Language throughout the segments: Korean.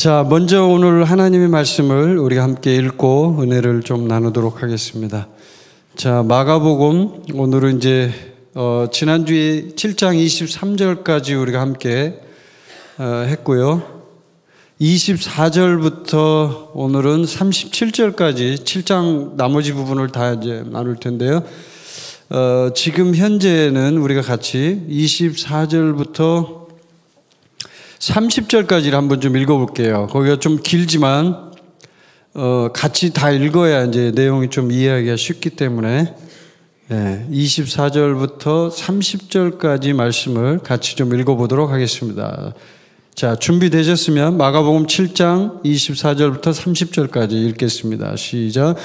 자, 먼저 오늘 하나님의 말씀을 우리가 함께 읽고 은혜를 좀 나누도록 하겠습니다. 자, 마가복음 오늘은 이제 지난주에 7장 23절까지 우리가 함께 했고요. 24절부터 오늘은 37절까지 7장 나머지 부분을 다 이제 나눌 텐데요. 지금 현재는 우리가 같이 24절부터 30절까지를 한번 좀 읽어볼게요. 거기가 좀 길지만 같이 다 읽어야 이제 내용이 좀 이해하기가 쉽기 때문에 24절부터 30절까지 말씀을 같이 좀 읽어보도록 하겠습니다. 자, 준비되셨으면 마가복음 7장 24절부터 30절까지 읽겠습니다. 시작.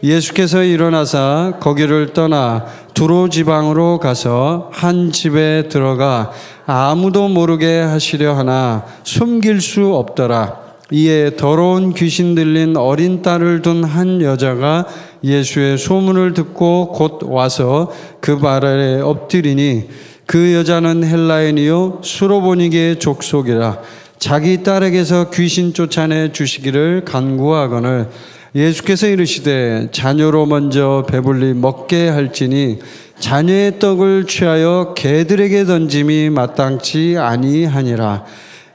예수께서 일어나사 거기를 떠나 두로 지방으로 가서 한 집에 들어가 아무도 모르게 하시려 하나 숨길 수 없더라. 이에 더러운 귀신 들린 어린 딸을 둔 한 여자가 예수의 소문을 듣고 곧 와서 그 발 아래 엎드리니 그 여자는 헬라인이요 수로보니게의 족속이라. 자기 딸에게서 귀신 쫓아내 주시기를 간구하거늘 예수께서 이르시되 자녀로 먼저 배불리 먹게 할지니 자녀의 떡을 취하여 개들에게 던짐이 마땅치 아니하니라.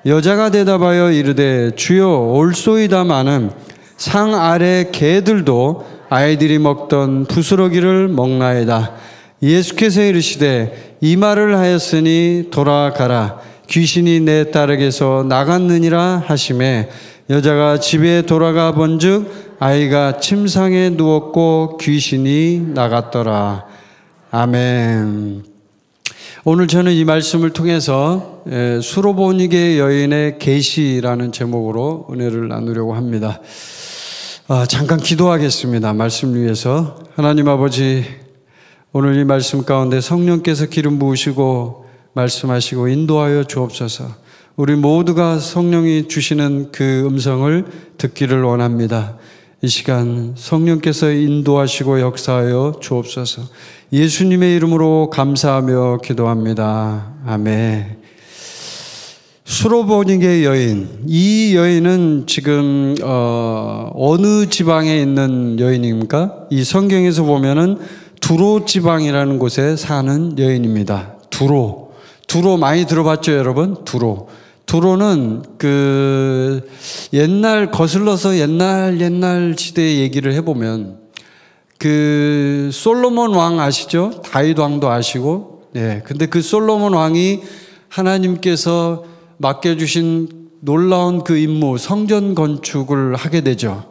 여자가 대답하여 이르되 주여 올소이다마는 상 아래 개들도 아이들이 먹던 부스러기를 먹나이다. 예수께서 이르시되 이 말을 하였으니 돌아가라. 귀신이 내 딸에게서 나갔느니라 하시매 여자가 집에 돌아가 본즉 아이가 침상에 누웠고 귀신이 나갔더라. 아멘. 오늘 저는 이 말씀을 통해서 수로보니게 여인의 계시라는 제목으로 은혜를 나누려고 합니다. 잠깐 기도하겠습니다. 말씀 위해서. 하나님 아버지, 오늘 이 말씀 가운데 성령께서 기름 부으시고 말씀하시고 인도하여 주옵소서. 우리 모두가 성령이 주시는 그 음성을 듣기를 원합니다. 이 시간 성령께서 인도하시고 역사하여 주옵소서. 예수님의 이름으로 감사하며 기도합니다. 아멘. 수로보니게 여인. 이 여인은 지금 어느 지방에 있는 여인입니까? 이 성경에서 보면은 두로 지방이라는 곳에 사는 여인입니다. 두로 많이 들어봤죠, 여러분? 두로는 그 옛날 거슬러서 옛날 시대의 얘기를 해보면 그 솔로몬 왕 아시죠? 다윗 왕도 아시고, 근데 그 솔로몬 왕이 하나님께서 맡겨주신 놀라운 그 임무, 성전 건축을 하게 되죠.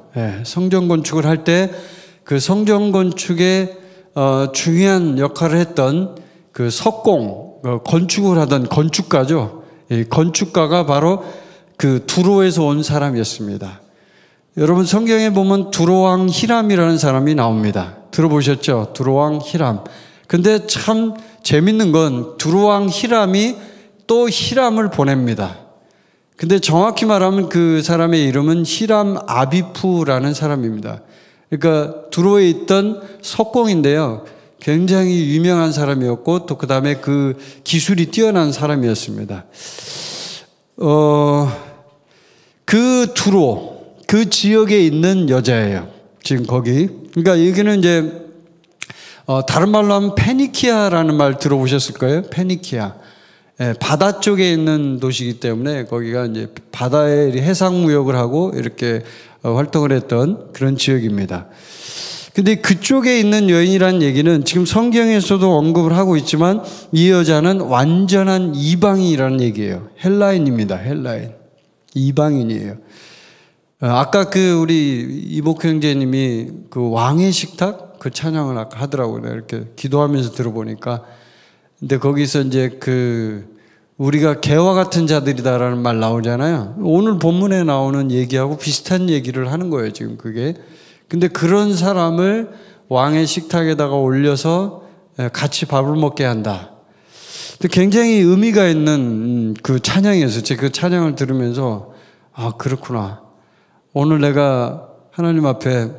성전 건축을 할 때 그 성전 건축에 중요한 역할을 했던 그 석공, 건축을 하던 건축가죠. 이 건축가가 바로 그 두로에서 온 사람이었습니다. 여러분 성경에 보면 두로왕 히람이라는 사람이 나옵니다. 들어보셨죠? 두로왕 히람. 근데 참 재밌는 건 두로왕 히람이 또 히람을 보냅니다. 근데 정확히 말하면 그 사람의 이름은 히람 아비푸라는 사람입니다. 그러니까 두로에 있던 석공인데요. 굉장히 유명한 사람이었고 또 그 다음에 그 기술이 뛰어난 사람이었습니다. 그 두로, 그 지역에 있는 여자예요. 지금 거기. 그러니까 여기는 이제 다른 말로 하면 페니키아라는 말 들어보셨을 거예요. 페니키아. 바다 쪽에 있는 도시이기 때문에 거기가 이제 바다에 해상 무역을 하고 이렇게 활동을 했던 그런 지역입니다. 근데 그쪽에 있는 여인이라는 얘기는 지금 성경에서도 언급을 하고 있지만 이 여자는 완전한 이방인이라는 얘기예요. 헬라인입니다. 헬라인. 이방인이에요. 아까 그 우리 이복호 형제님이 그 왕의 식탁 그 찬양을 아까 하더라고요. 이렇게 기도하면서 들어보니까. 근데 거기서 이제 그 우리가 개와 같은 자들이다라는 말 나오잖아요. 오늘 본문에 나오는 얘기하고 비슷한 얘기를 하는 거예요. 지금 그게. 근데 그런 사람을 왕의 식탁에다가 올려서 같이 밥을 먹게 한다. 근데 굉장히 의미가 있는 그 찬양이었어요. 제가 그 찬양을 들으면서 그렇구나. 오늘 내가 하나님 앞에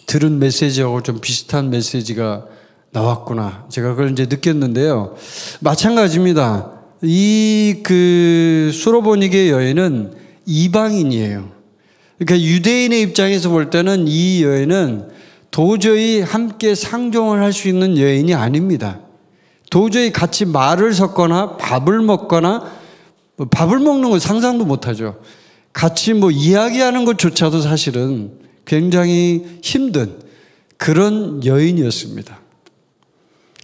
들은 메시지하고 좀 비슷한 메시지가 나왔구나. 제가 그걸 이제 느꼈는데요. 마찬가지입니다. 이 그 수로보니게 여인은 이방인이에요. 그러니까 유대인의 입장에서 볼 때는 이 여인은 도저히 함께 상종을 할 수 있는 여인이 아닙니다. 도저히 같이 말을 섞거나 밥을 먹거나, 밥을 먹는 건 상상도 못하죠. 같이 이야기하는 것조차도 사실은 굉장히 힘든 그런 여인이었습니다.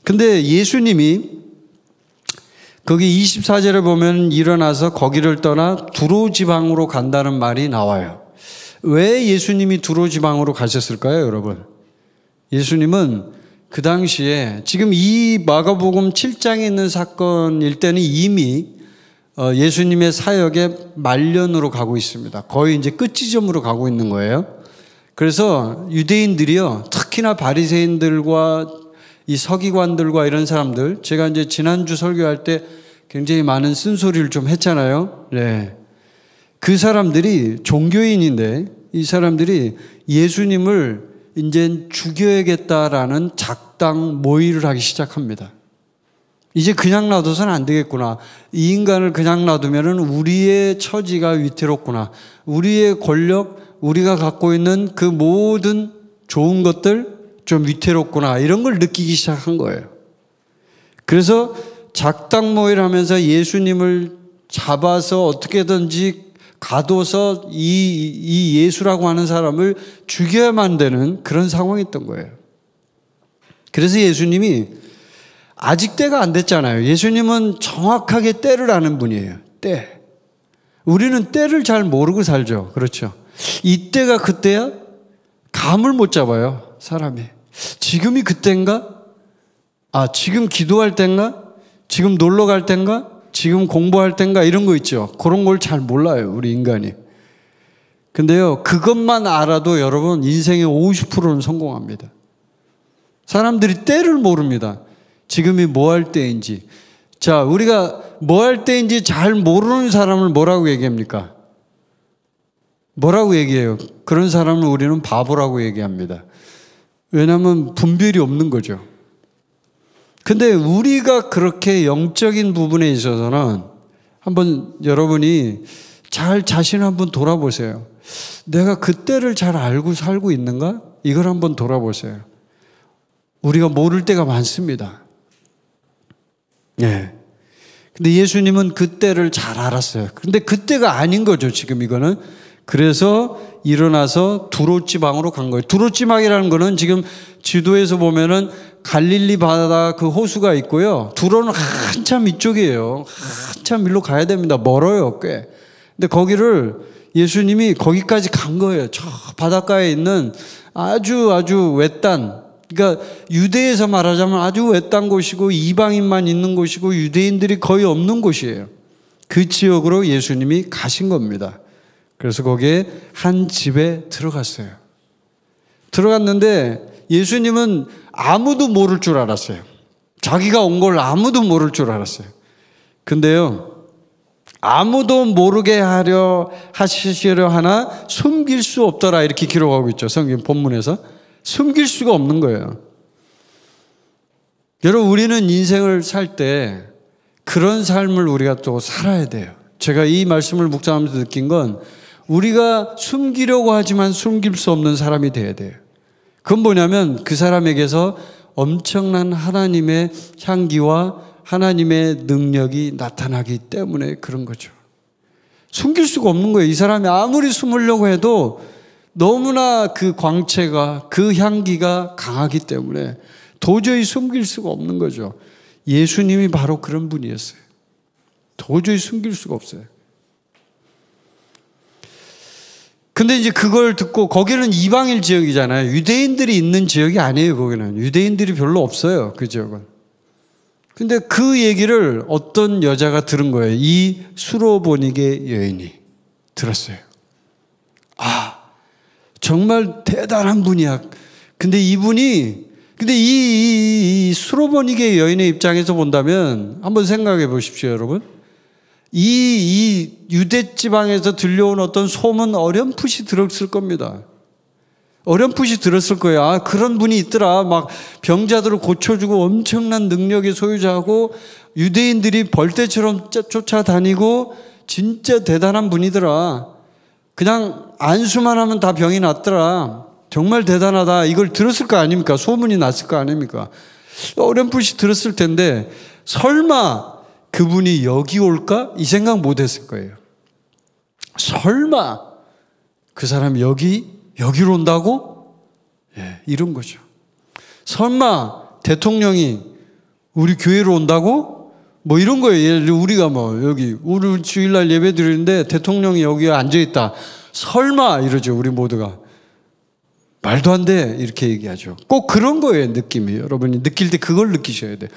근데 예수님이 거기 24절에 보면 일어나서 거기를 떠나 두로 지방으로 간다는 말이 나와요. 왜 예수님이 두로 지방으로 가셨을까요, 여러분? 예수님은 그 당시에 지금 이 마가복음 7장에 있는 사건일 때는 이미 예수님의 사역의 말년으로 가고 있습니다. 거의 이제 끝지점으로 가고 있는 거예요. 그래서 유대인들이요, 특히나 바리새인들과 이 서기관들과 이런 사람들, 제가 이제 지난주 설교할 때 굉장히 많은 쓴소리를 좀 했잖아요. 네. 그 사람들이 종교인인데 이 사람들이 예수님을 이제 죽여야겠다라는 작당 모의를 하기 시작합니다. 이제 그냥 놔둬서는 안 되겠구나. 이 인간을 그냥 놔두면 우리의 처지가 위태롭구나. 우리의 권력, 우리가 갖고 있는 그 모든 좋은 것들 좀 위태롭구나. 이런 걸 느끼기 시작한 거예요. 그래서 작당 모의를 하면서 예수님을 잡아서 어떻게든지 가둬서 이 예수라고 하는 사람을 죽여야만 되는 그런 상황이었던 거예요. 그래서 예수님이 아직 때가 안 됐잖아요. 예수님은 정확하게 때를 아는 분이에요. 때. 우리는 때를 잘 모르고 살죠. 그렇죠. 이때가 그때야? 감을 못 잡아요, 사람이. 지금이 그때인가? 지금 기도할 때인가? 지금 놀러 갈 때인가? 지금 공부할 때인가? 이런 거 있죠. 그런 걸 잘 몰라요, 우리 인간이. 근데요, 그것만 알아도 여러분 인생의 50%는 성공합니다. 사람들이 때를 모릅니다. 지금이 뭐 할 때인지. 자, 우리가 뭐 할 때인지 잘 모르는 사람을 뭐라고 얘기합니까? 뭐라고 얘기해요? 그런 사람을 우리는 바보라고 얘기합니다. 왜냐하면 분별이 없는 거죠. 근데 우리가 그렇게 영적인 부분에 있어서는 한번 여러분이 잘 자신을 한번 돌아보세요. 내가 그때를 잘 알고 살고 있는가? 이걸 한번 돌아보세요. 우리가 모를 때가 많습니다. 네. 근데 예수님은 그때를 잘 알았어요. 근데 그때가 아닌 거죠, 지금 이거는. 그래서 일어나서 두로 지방으로 간 거예요. 두로 지방이라는 거는 지금 지도에서 보면은 갈릴리 바다 그 호수가 있고요. 두로는 한참 이쪽이에요. 한참 일로 가야 됩니다. 멀어요, 꽤. 근데 거기를 예수님이 거기까지 간 거예요. 저 바닷가에 있는 아주 외딴, 그러니까 유대에서 말하자면 아주 외딴 곳이고 이방인만 있는 곳이고 유대인들이 거의 없는 곳이에요. 그 지역으로 예수님이 가신 겁니다. 그래서 거기에 한 집에 들어갔어요. 들어갔는데 예수님은 아무도 모를 줄 알았어요. 자기가 온 걸 아무도 모를 줄 알았어요. 근데요, 아무도 모르게 하시려 하나 숨길 수 없더라 이렇게 기록하고 있죠. 성경 본문에서. 숨길 수가 없는 거예요. 여러분, 우리는 인생을 살 때 그런 삶을 우리가 또 살아야 돼요. 제가 이 말씀을 묵상하면서 느낀 건 우리가 숨기려고 하지만 숨길 수 없는 사람이 돼야 돼요. 그건 뭐냐면 그 사람에게서 엄청난 하나님의 향기와 하나님의 능력이 나타나기 때문에 그런 거죠. 숨길 수가 없는 거예요. 이 사람이 아무리 숨으려고 해도 너무나 그 광채가, 그 향기가 강하기 때문에 도저히 숨길 수가 없는 거죠. 예수님이 바로 그런 분이었어요. 도저히 숨길 수가 없어요. 근데 이제 그걸 듣고 거기는 이방인 지역이잖아요. 유대인들이 있는 지역이 아니에요, 거기는. 유대인들이 별로 없어요, 그 지역은. 근데 그 얘기를 어떤 여자가 들은 거예요. 이 수로보니게 여인이 들었어요. 정말 대단한 분이야. 근데 이 수로보니게 여인의 입장에서 본다면 한번 생각해 보십시오, 여러분. 이 유대 지방에서 들려온 어떤 소문 어렴풋이 들었을 겁니다. 어렴풋이 들었을 거예요. 그런 분이 있더라. 막 병자들을 고쳐주고 엄청난 능력의 소유자고 유대인들이 벌떼처럼 쫓아다니고 진짜 대단한 분이더라. 그냥 안수만 하면 다 병이 낫더라. 정말 대단하다. 이걸 들었을 거 아닙니까? 소문이 났을 거 아닙니까? 어렴풋이 들었을 텐데 설마 그분이 여기 올까? 이 생각 못 했을 거예요. 설마 그 사람이 여기로 온다고? 예, 이런 거죠. 설마 대통령이 우리 교회로 온다고? 뭐 이런 거예요. 예를 들어 우리가 뭐 여기 우리 주일날 예배 드리는데 대통령이 여기에 앉아있다. 설마 이러죠. 우리 모두가. 말도 안 돼. 이렇게 얘기하죠. 꼭 그런 거예요. 느낌이. 여러분이 느낄 때 그걸 느끼셔야 돼요.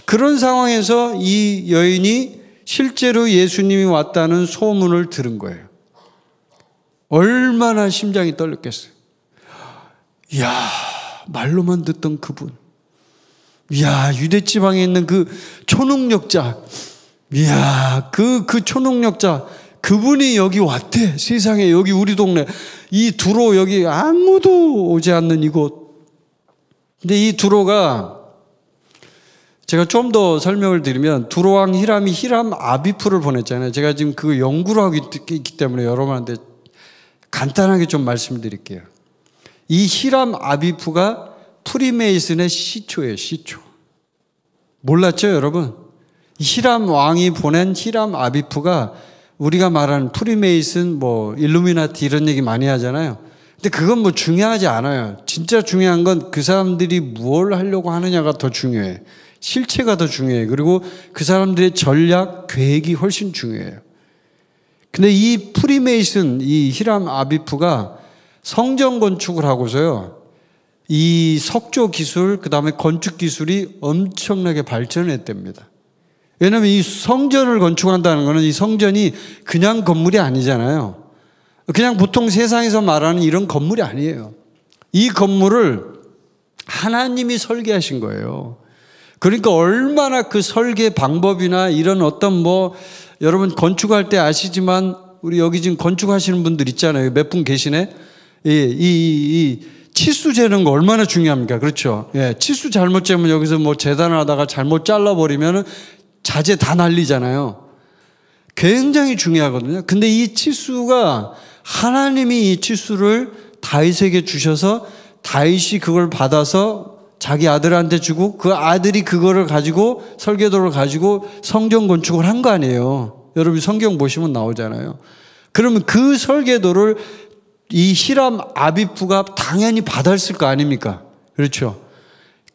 그런 상황에서 이 여인이 실제로 예수님이 왔다는 소문을 들은 거예요. 얼마나 심장이 떨렸겠어요. 이야, 말로만 듣던 그분. 이야, 유대 지방에 있는 그 초능력자. 이야, 그 초능력자. 그분이 여기 왔대. 세상에 여기 우리 동네. 이 두로 여기 아무도 오지 않는 이곳. 근데 이 두로가 제가 좀 더 설명을 드리면 두로왕 히람이 히람 아비프를 보냈잖아요. 제가 지금 그 연구를 하고 있기 때문에 여러분한테 간단하게 좀 말씀드릴게요. 이 히람 아비프가 프리메이슨의 시초예요. 시초. 몰랐죠 여러분? 히람 왕이 보낸 히람 아비프가 우리가 말하는 프리메이슨 뭐 일루미나티 이런 얘기 많이 하잖아요. 근데 그건 뭐 중요하지 않아요. 진짜 중요한 건 그 사람들이 뭘 하려고 하느냐가 더 중요해. 실체가 더 중요해. 그리고 그 사람들의 전략, 계획이 훨씬 중요해요. 근데 이 프리메이슨, 이 히람 아비프가 성전 건축을 하고서요. 이 석조 기술, 그 다음에 건축 기술이 엄청나게 발전했답니다. 왜냐하면 이 성전을 건축한다는 것은 이 성전이 그냥 건물이 아니잖아요. 그냥 보통 세상에서 말하는 이런 건물이 아니에요. 이 건물을 하나님이 설계하신 거예요. 그러니까 얼마나 그 설계 방법이나 이런 어떤 뭐 여러분 건축할 때 아시지만 우리 여기 지금 건축하시는 분들 있잖아요. 몇 분 계시네. 이 치수 재는 거 얼마나 중요합니까? 그렇죠. 예, 치수 잘못 재면 여기서 뭐 재단을 하다가 잘못 잘라버리면 자재 다 날리잖아요. 굉장히 중요하거든요. 근데 이 치수가 하나님이 이 치수를 다윗에게 주셔서 다윗이 그걸 받아서 자기 아들한테 주고 그 아들이 그거를 가지고 설계도를 가지고 성전 건축을 한 거 아니에요. 여러분 성경 보시면 나오잖아요. 그러면 그 설계도를 이 히람 아비프가 당연히 받았을 거 아닙니까? 그렇죠.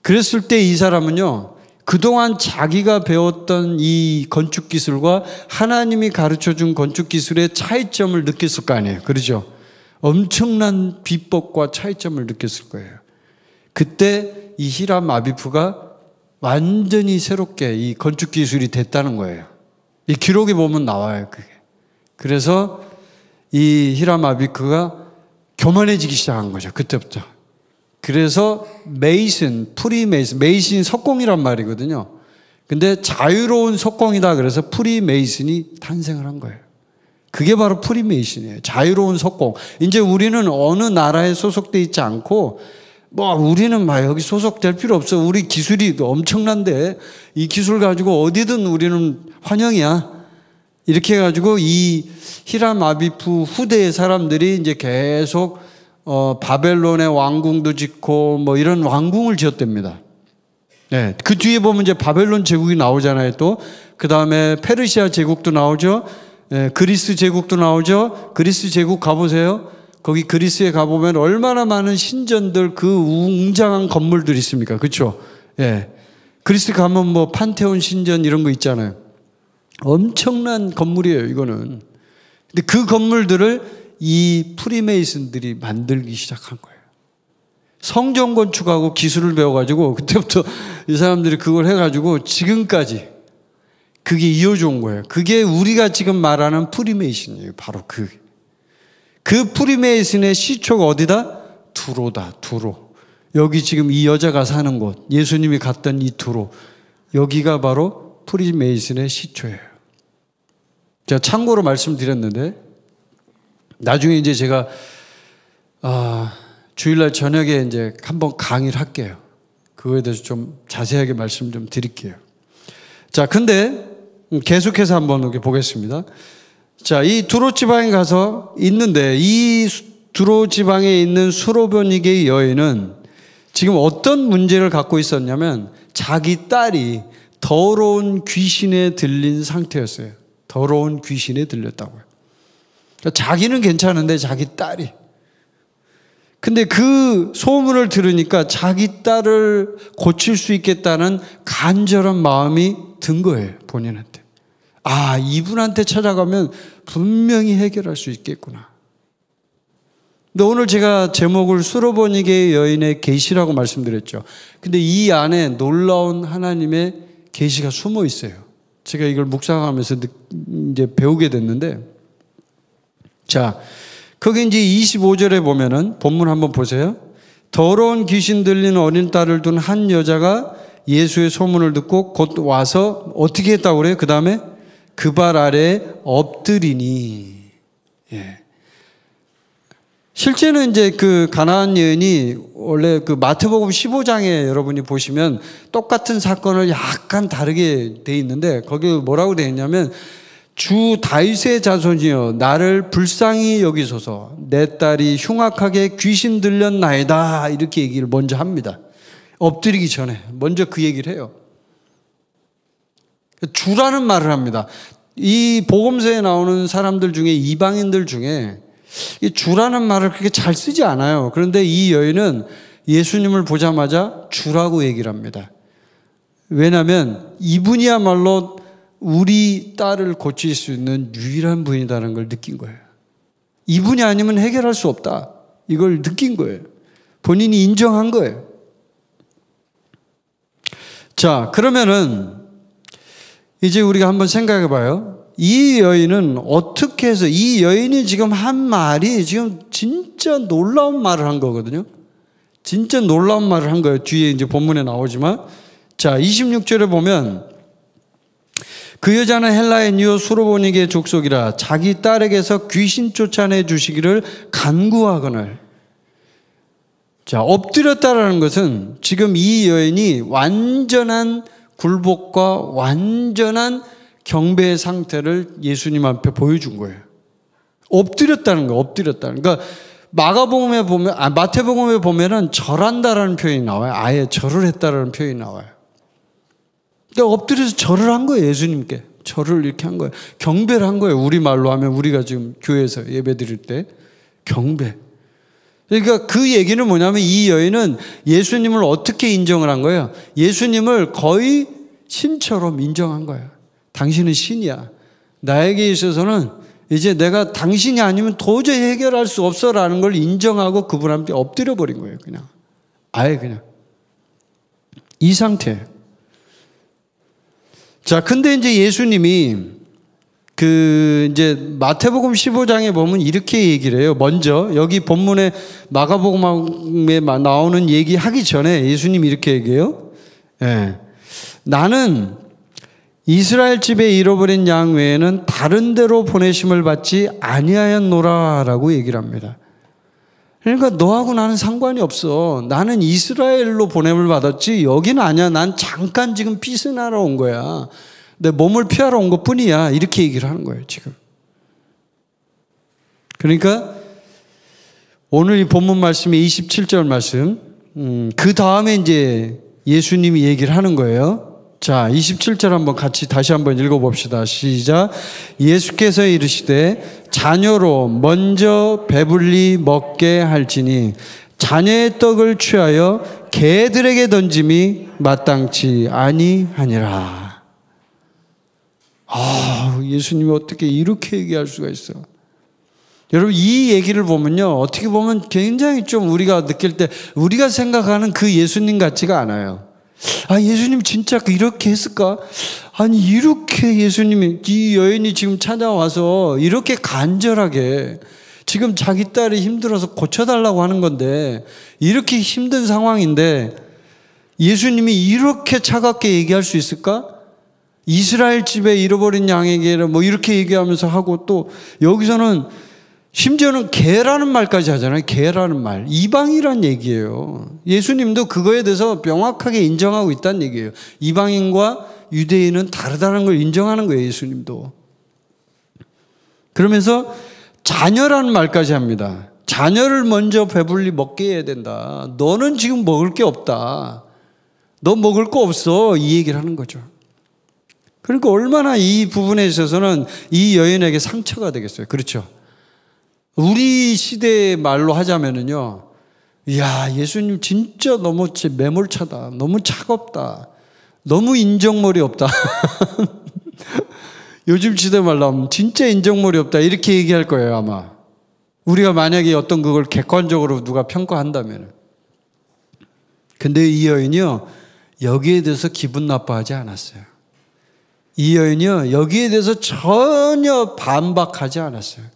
그랬을 때 이 사람은요. 그동안 자기가 배웠던 이 건축 기술과 하나님이 가르쳐준 건축 기술의 차이점을 느꼈을 거 아니에요. 그렇죠. 엄청난 비법과 차이점을 느꼈을 거예요. 그때 이 히람 아비프가 완전히 새롭게 이 건축 기술이 됐다는 거예요. 이 기록에 보면 나와요, 그게. 그래서 이 히람 아비프가 교만해지기 시작한 거죠, 그때부터. 그래서 메이슨, 프리메이슨, 메이슨 석공이란 말이거든요. 근데 자유로운 석공이다 그래서 프리메이슨이 탄생을 한 거예요. 그게 바로 프리메이슨이에요. 자유로운 석공. 이제 우리는 어느 나라에 소속돼 있지 않고 뭐 우리는 막 여기 소속될 필요 없어. 우리 기술이 엄청난데 이 기술 가지고 어디든 우리는 환영이야. 이렇게 해가지고 이 히람 아비프 후대의 사람들이 이제 계속 바벨론의 왕궁도 짓고 뭐 이런 왕궁을 지었답니다. 네, 그 뒤에 보면 이제 바벨론 제국이 나오잖아요. 또 그 다음에 페르시아 제국도 나오죠. 네, 그리스 제국도 나오죠. 그리스 제국 가보세요. 거기 그리스에 가보면 얼마나 많은 신전들 그 웅장한 건물들이 있습니까? 그렇죠? 예. 그리스 가면 뭐 판테온 신전 이런 거 있잖아요. 엄청난 건물이에요, 이거는. 근데 그 건물들을 이 프리메이슨들이 만들기 시작한 거예요. 성전 건축하고 기술을 배워가지고 그때부터 이 사람들이 그걸 해가지고 지금까지 그게 이어져 온 거예요. 그게 우리가 지금 말하는 프리메이슨이에요. 바로 그 프리메이슨의 시초가 어디다? 두로다, 두로. 여기 지금 이 여자가 사는 곳, 예수님이 갔던 이 두로. 여기가 바로 프리메이슨의 시초예요. 제가 참고로 말씀드렸는데, 나중에 이제 제가, 주일날 저녁에 이제 한번 강의를 할게요. 그거에 대해서 좀 자세하게 말씀 좀 드릴게요. 자, 근데 계속해서 한번 이렇게 보겠습니다. 자, 이 두로 지방에 가서 있는데 이 두로 지방에 있는 수로보니게의 여인은 지금 어떤 문제를 갖고 있었냐면 자기 딸이 더러운 귀신에 들린 상태였어요. 더러운 귀신에 들렸다고요. 그러니까 자기는 괜찮은데 자기 딸이. 근데 그 소문을 들으니까 자기 딸을 고칠 수 있겠다는 간절한 마음이 든 거예요, 본인한테. 아, 이분한테 찾아가면 분명히 해결할 수 있겠구나. 근데 오늘 제가 제목을 수로보니게의 여인의 계시라고 말씀드렸죠. 근데 이 안에 놀라운 하나님의 계시가 숨어 있어요. 제가 이걸 묵상하면서 이제 배우게 됐는데, 자, 거기 이제 25절에 보면은 본문 한번 보세요. 더러운 귀신 들린 어린 딸을 둔 한 여자가 예수의 소문을 듣고 곧 와서 어떻게 했다고 그래요? 그 다음에 그 발 아래에 엎드리니. 예. 실제는 이제 그 가나안 여인이 원래 그 마태복음 15장에 여러분이 보시면 똑같은 사건을 약간 다르게 돼 있는데 거기 뭐라고 돼 있냐면 주 다윗의 자손이여 나를 불쌍히 여기소서 내 딸이 흉악하게 귀신 들렸나이다 이렇게 얘기를 먼저 합니다. 엎드리기 전에 먼저 그 얘기를 해요. 주라는 말을 합니다. 이 복음서에 나오는 사람들 중에 이방인들 중에 이 주라는 말을 그렇게 잘 쓰지 않아요. 그런데 이 여인은 예수님을 보자마자 주라고 얘기를 합니다. 왜냐하면 이분이야말로 우리 딸을 고칠 수 있는 유일한 분이라는 걸 느낀 거예요. 이분이 아니면 해결할 수 없다. 이걸 느낀 거예요. 본인이 인정한 거예요. 자, 그러면은 이제 우리가 한번 생각해 봐요. 이 여인은 어떻게 해서 이 여인이 지금 한 말이 지금 진짜 놀라운 말을 한 거거든요. 진짜 놀라운 말을 한 거예요. 뒤에 이제 본문에 나오지만. 자, 26절에 보면 그 여자는 헬라인이요 수로보니게 족속이라 자기 딸에게서 귀신 쫓아내 주시기를 간구하거늘. 자, 엎드렸다라는 것은 지금 이 여인이 완전한 굴복과 완전한 경배의 상태를 예수님 앞에 보여준 거예요. 엎드렸다는 거예요. 엎드렸다는. 그러니까 마가복음에 보면, 마태복음에 보면은 절한다라는 표현이 나와요. 아예 절을 했다라는 표현이 나와요. 그러니까 엎드려서 절을 한 거예요. 예수님께 절을 이렇게 한 거예요. 경배를 한 거예요. 우리 말로 하면 우리가 지금 교회에서 예배드릴 때 경배. 그러니까 그 얘기는 뭐냐면 이 여인은 예수님을 어떻게 인정을 한 거예요? 예수님을 거의 신처럼 인정한 거예요. 당신은 신이야. 나에게 있어서는 이제 내가 당신이 아니면 도저히 해결할 수 없어라는 걸 인정하고 그분한테 엎드려 버린 거예요. 그냥 아예 그냥 이 상태. 자, 근데 이제 예수님이 그 이제 마태복음 15장에 보면 이렇게 얘기를 해요. 먼저 여기 본문에 마가복음에 나오는 얘기 하기 전에 예수님이 이렇게 얘기해요. 예. 나는 이스라엘 집에 잃어버린 양 외에는 다른 데로 보내심을 받지 아니하였노라라고 얘기를 합니다. 그러니까 너하고 나는 상관이 없어. 나는 이스라엘로 보냄을 받았지 여기는 아니야. 난 잠깐 지금 피신하러 온 거야. 내 몸을 피하러 온 것뿐이야. 이렇게 얘기를 하는 거예요, 지금. 그러니까 오늘 이 본문 말씀의 27절 말씀, 그 다음에 이제 예수님이 얘기를 하는 거예요. 자, 27절 한번 같이 다시 한번 읽어봅시다. 시작. 예수께서 이르시되 자녀로 먼저 배불리 먹게 할지니 자녀의 떡을 취하여 개들에게 던짐이 마땅치 아니하니라. 아, 예수님이 어떻게 이렇게 얘기할 수가 있어? 여러분, 이 얘기를 보면요, 어떻게 보면 굉장히 좀 우리가 느낄 때 우리가 생각하는 그 예수님 같지가 않아요. 아, 예수님 진짜 이렇게 했을까? 아니, 이렇게 예수님이, 이 여인이 지금 찾아와서 이렇게 간절하게 지금 자기 딸이 힘들어서 고쳐달라고 하는 건데, 이렇게 힘든 상황인데 예수님이 이렇게 차갑게 얘기할 수 있을까? 이스라엘 집에 잃어버린 양에게 뭐 이렇게 얘기하면서 하고, 또 여기서는 심지어는 개라는 말까지 하잖아요. 개라는 말. 이방이란 얘기예요. 예수님도 그거에 대해서 명확하게 인정하고 있다는 얘기예요. 이방인과 유대인은 다르다는 걸 인정하는 거예요. 예수님도. 그러면서 자녀라는 말까지 합니다. 자녀를 먼저 배불리 먹게 해야 된다. 너는 지금 먹을 게 없다. 너 먹을 거 없어. 이 얘기를 하는 거죠. 그러니까 얼마나 이 부분에 있어서는 이 여인에게 상처가 되겠어요. 그렇죠? 우리 시대의 말로 하자면은요, 이야, 예수님 진짜 너무 매몰차다. 너무 차갑다. 너무 인정머리 없다. 요즘 시대 말로 하면 진짜 인정머리 없다. 이렇게 얘기할 거예요, 아마. 우리가 만약에 어떤 그걸 객관적으로 누가 평가한다면. 근데 이 여인이요, 여기에 대해서 기분 나빠하지 않았어요. 이 여인이요, 여기에 대해서 전혀 반박하지 않았어요.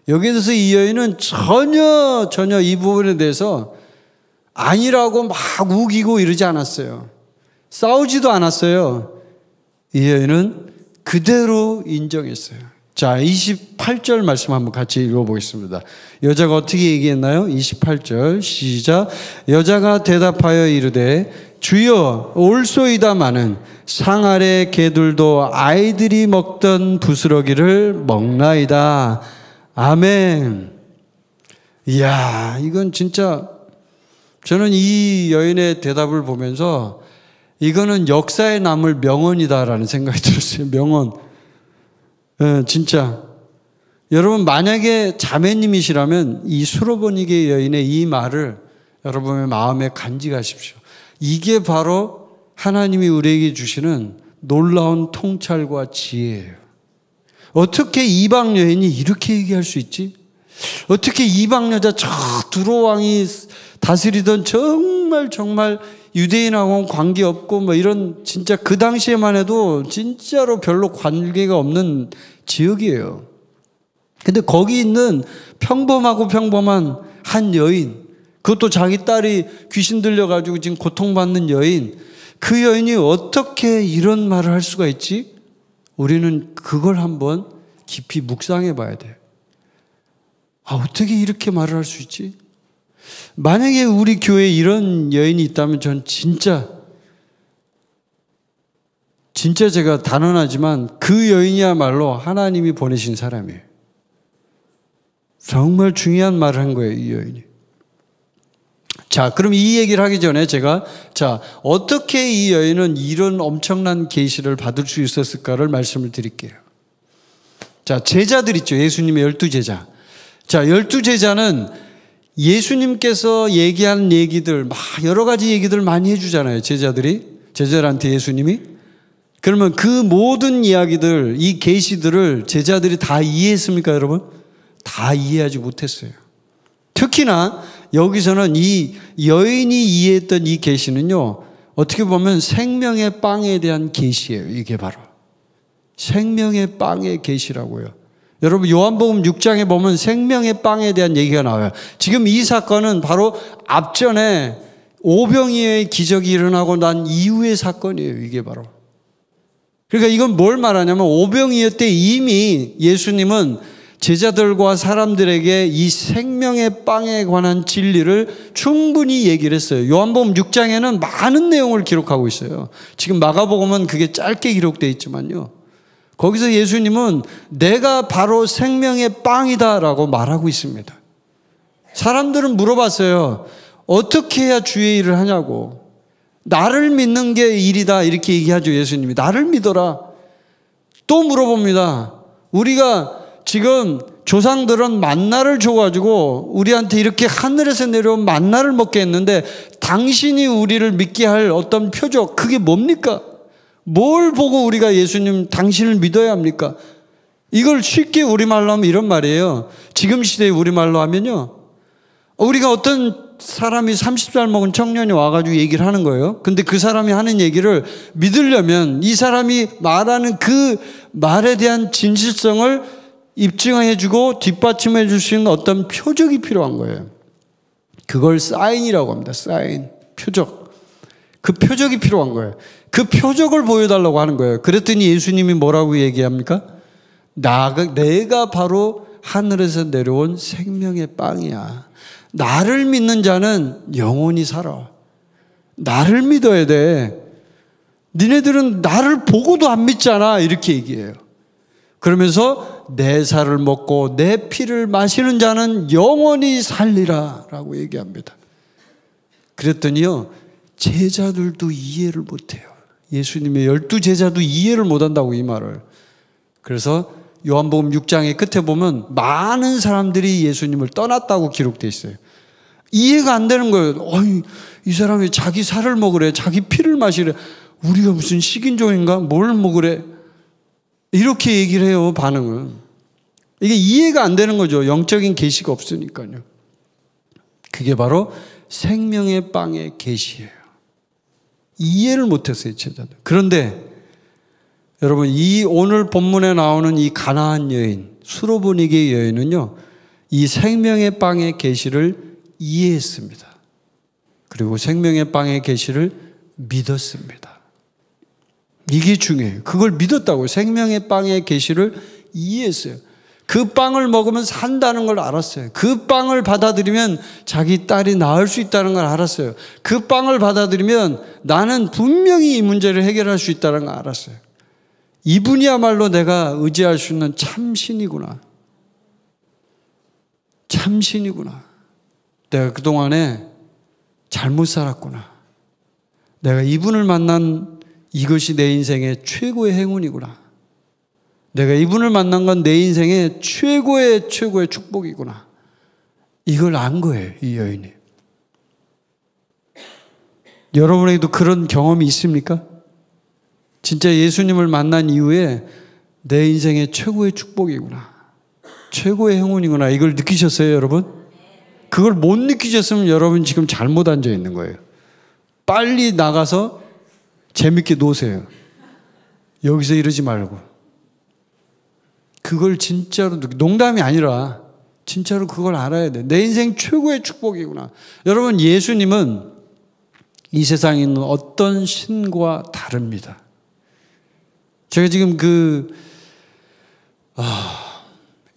여기에 대해서 이 여인은 전혀 이 부분에 대해서 아니라고 막 우기고 이러지 않았어요. 싸우지도 않았어요. 이 여인은 그대로 인정했어요. 자, 28절 말씀 한번 같이 읽어보겠습니다. 여자가 어떻게 얘기했나요? 28절 시작. 여자가 대답하여 이르되 주여 올소이다마는 상 아래 개들도 아이들이 먹던 부스러기를 먹나이다. 아멘. 이야, 이건 진짜 저는 이 여인의 대답을 보면서 이거는 역사에 남을 명언이다라는 생각이 들었어요. 명언. 진짜. 여러분 만약에 자매님이시라면 이 수로보니게 여인의 이 말을 여러분의 마음에 간직하십시오. 이게 바로 하나님이 우리에게 주시는 놀라운 통찰과 지혜예요. 어떻게 이방 여인이 이렇게 얘기할 수 있지? 어떻게 이방 여자 저 두로왕이 다스리던 정말 유대인하고는 관계없고 뭐 이런 진짜 그 당시에만 해도 진짜로 별로 관계가 없는 지역이에요. 근데 거기 있는 평범한 한 여인, 그것도 자기 딸이 귀신 들려가지고 지금 고통받는 여인, 그 여인이 어떻게 이런 말을 할 수가 있지? 우리는 그걸 한번 깊이 묵상해 봐야 돼요. 어떻게 이렇게 말을 할 수 있지? 만약에 우리 교회에 이런 여인이 있다면 전 진짜 제가 단언하지만 그 여인이야말로 하나님이 보내신 사람이에요. 정말 중요한 말을 한 거예요, 이 여인이. 자, 그럼 이 얘기를 하기 전에 제가 어떻게 이 여인은 이런 엄청난 계시를 받을 수 있었을까를 말씀을 드릴게요. 자, 제자들 있죠. 예수님의 12제자. 자, 12제자는 예수님께서 얘기한 얘기들, 막 여러 가지 얘기들 많이 해주잖아요. 제자들한테 예수님이. 그러면 그 모든 이야기들, 이 계시들을 제자들이 다 이해했습니까, 여러분? 다 이해하지 못했어요. 특히나 여기서는 이 여인이 이해했던 이 계시는요, 어떻게 보면 생명의 빵에 대한 계시예요. 이게 바로 생명의 빵의 계시라고요. 여러분 요한복음 6장에 보면 생명의 빵에 대한 얘기가 나와요. 지금 이 사건은 바로 앞전에 오병이어의 기적이 일어나고 난 이후의 사건이에요. 이게 바로. 그러니까 이건 뭘 말하냐면 오병이어 때 이미 예수님은 제자들과 사람들에게 이 생명의 빵에 관한 진리를 충분히 얘기를 했어요. 요한복음 6장에는 많은 내용을 기록하고 있어요. 지금 마가복음은 그게 짧게 기록되어 있지만요. 거기서 예수님은 내가 바로 생명의 빵이다라고 말하고 있습니다. 사람들은 물어봤어요. 어떻게 해야 주의 일을 하냐고. 나를 믿는 게 일이다 이렇게 얘기하죠. 예수님이. 나를 믿어라. 또 물어봅니다. 우리가 지금 조상들은 만나를 줘가지고 우리한테 이렇게 하늘에서 내려온 만나를 먹게 했는데 당신이 우리를 믿게 할 어떤 표적, 그게 뭡니까? 뭘 보고 우리가 예수님 당신을 믿어야 합니까? 이걸 쉽게 우리말로 하면 이런 말이에요. 지금 시대에 우리말로 하면요, 우리가 어떤 사람이 30살 먹은 청년이 와가지고 얘기를 하는 거예요. 근데 그 사람이 하는 얘기를 믿으려면 이 사람이 말하는 그 말에 대한 진실성을 입증해주고 뒷받침해 줄 수 있는 어떤 표적이 필요한 거예요. 그걸 사인이라고 합니다. 사인, 표적. 그 표적이 필요한 거예요. 그 표적을 보여달라고 하는 거예요. 그랬더니 예수님이 뭐라고 얘기합니까? 내가 바로 하늘에서 내려온 생명의 빵이야. 나를 믿는 자는 영원히 살아. 나를 믿어야 돼. 니네들은 나를 보고도 안 믿잖아. 이렇게 얘기해요. 그러면서 내 살을 먹고 내 피를 마시는 자는 영원히 살리라 라고 얘기합니다. 그랬더니요, 제자들도 이해를 못해요. 예수님의 12제자도 이해를 못한다고, 이 말을. 그래서 요한복음 6장의 끝에 보면 많은 사람들이 예수님을 떠났다고 기록되어 있어요. 이해가 안 되는 거예요. 이 사람이 자기 살을 먹으래, 자기 피를 마시래, 우리가 무슨 식인종인가? 뭘 먹으래? 이렇게 얘기를 해요, 반응은. 이게 이해가 안 되는 거죠. 영적인 계시가 없으니까요. 그게 바로 생명의 빵의 계시예요. 이해를 못했어요, 제자들. 그런데 여러분, 이 오늘 본문에 나오는 이 가나안 여인, 수로보니게 여인은요, 이 생명의 빵의 계시를 이해했습니다. 그리고 생명의 빵의 계시를 믿었습니다. 이게 중요해요. 그걸 믿었다고요. 생명의 빵의 계시를 이해했어요. 그 빵을 먹으면 산다는 걸 알았어요. 그 빵을 받아들이면 자기 딸이 낳을 수 있다는 걸 알았어요. 그 빵을 받아들이면 나는 분명히 이 문제를 해결할 수 있다는 걸 알았어요. 이분이야말로 내가 의지할 수 있는 참신이구나. 참신이구나. 내가 그동안에 잘못 살았구나. 내가 이분을 만난 이것이 내 인생의 최고의 행운이구나. 내가 이분을 만난 건 내 인생의 최고의 축복이구나. 이걸 안 거예요, 이 여인이. 여러분에게도 그런 경험이 있습니까? 진짜 예수님을 만난 이후에 내 인생의 최고의 축복이구나. 최고의 행운이구나. 이걸 느끼셨어요, 여러분? 그걸 못 느끼셨으면 여러분 지금 잘못 앉아 있는 거예요. 빨리 나가서 재밌게 노세요. 여기서 이러지 말고. 그걸 진짜로, 농담이 아니라 진짜로 그걸 알아야 돼. 내 인생 최고의 축복이구나. 여러분, 예수님은 이 세상에 있는 어떤 신과 다릅니다. 제가 지금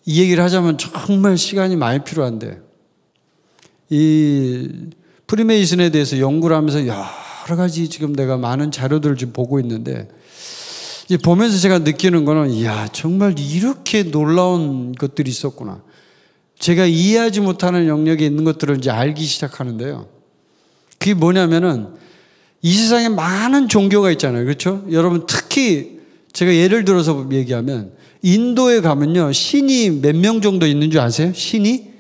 이 얘기를 하자면 정말 시간이 많이 필요한데, 이 프리메이슨에 대해서 연구를 하면서 여러 가지 지금 내가 많은 자료들을 지금 보고 있는데, 보면서 제가 느끼는 거는, 이야, 정말 이렇게 놀라운 것들이 있었구나. 제가 이해하지 못하는 영역에 있는 것들을 이제 알기 시작하는데요. 그게 뭐냐면은, 이 세상에 많은 종교가 있잖아요. 그렇죠? 여러분, 특히 제가 예를 들어서 얘기하면, 인도에 가면요, 신이 몇 명 정도 있는 줄 아세요? 신이?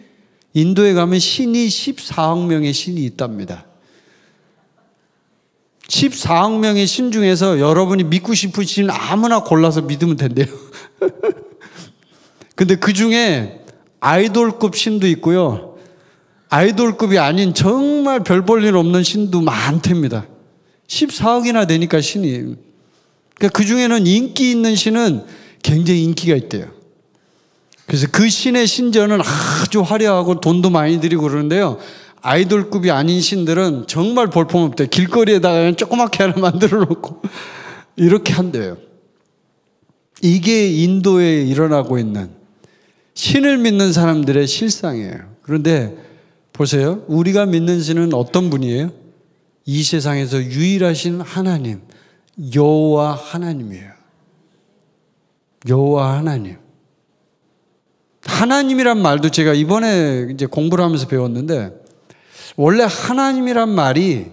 인도에 가면 신이 14억 명의 신이 있답니다. 14억 명의 신 중에서 여러분이 믿고 싶은 신 아무나 골라서 믿으면 된대요. 근데 그 중에 아이돌급 신도 있고요, 아이돌급이 아닌 정말 별 볼 일 없는 신도 많답니다. 14억이나 되니까 신이. 그러니까 그 중에는 인기 있는 신은 굉장히 인기가 있대요. 그래서 그 신의 신전은 아주 화려하고 돈도 많이 들이고 그러는데요, 아이돌급이 아닌 신들은 정말 볼품없대요. 길거리에다가 조그맣게 하나 만들어 놓고 이렇게 한대요. 이게 인도에 일어나고 있는 신을 믿는 사람들의 실상이에요. 그런데 보세요. 우리가 믿는 신은 어떤 분이에요? 이 세상에서 유일하신 하나님, 여호와 하나님이에요. 여호와 하나님. 하나님이란 말도 제가 이번에 이제 공부를 하면서 배웠는데, 원래 하나님이란 말이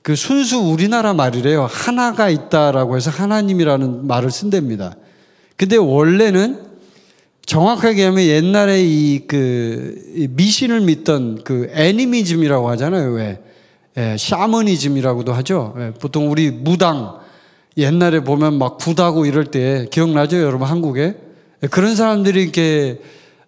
그 순수 우리나라 말이래요. 하나가 있다라고 해서 하나님이라는 말을 쓴답니다. 근데 원래는 정확하게 하면 옛날에 이 미신을 믿던 그 애니미즘이라고 하잖아요. 왜? 샤머니즘이라고도 하죠. 보통 우리 무당 옛날에 보면 막 굿하고 이럴 때 기억나죠, 여러분? 한국에 그런 사람들이 이렇게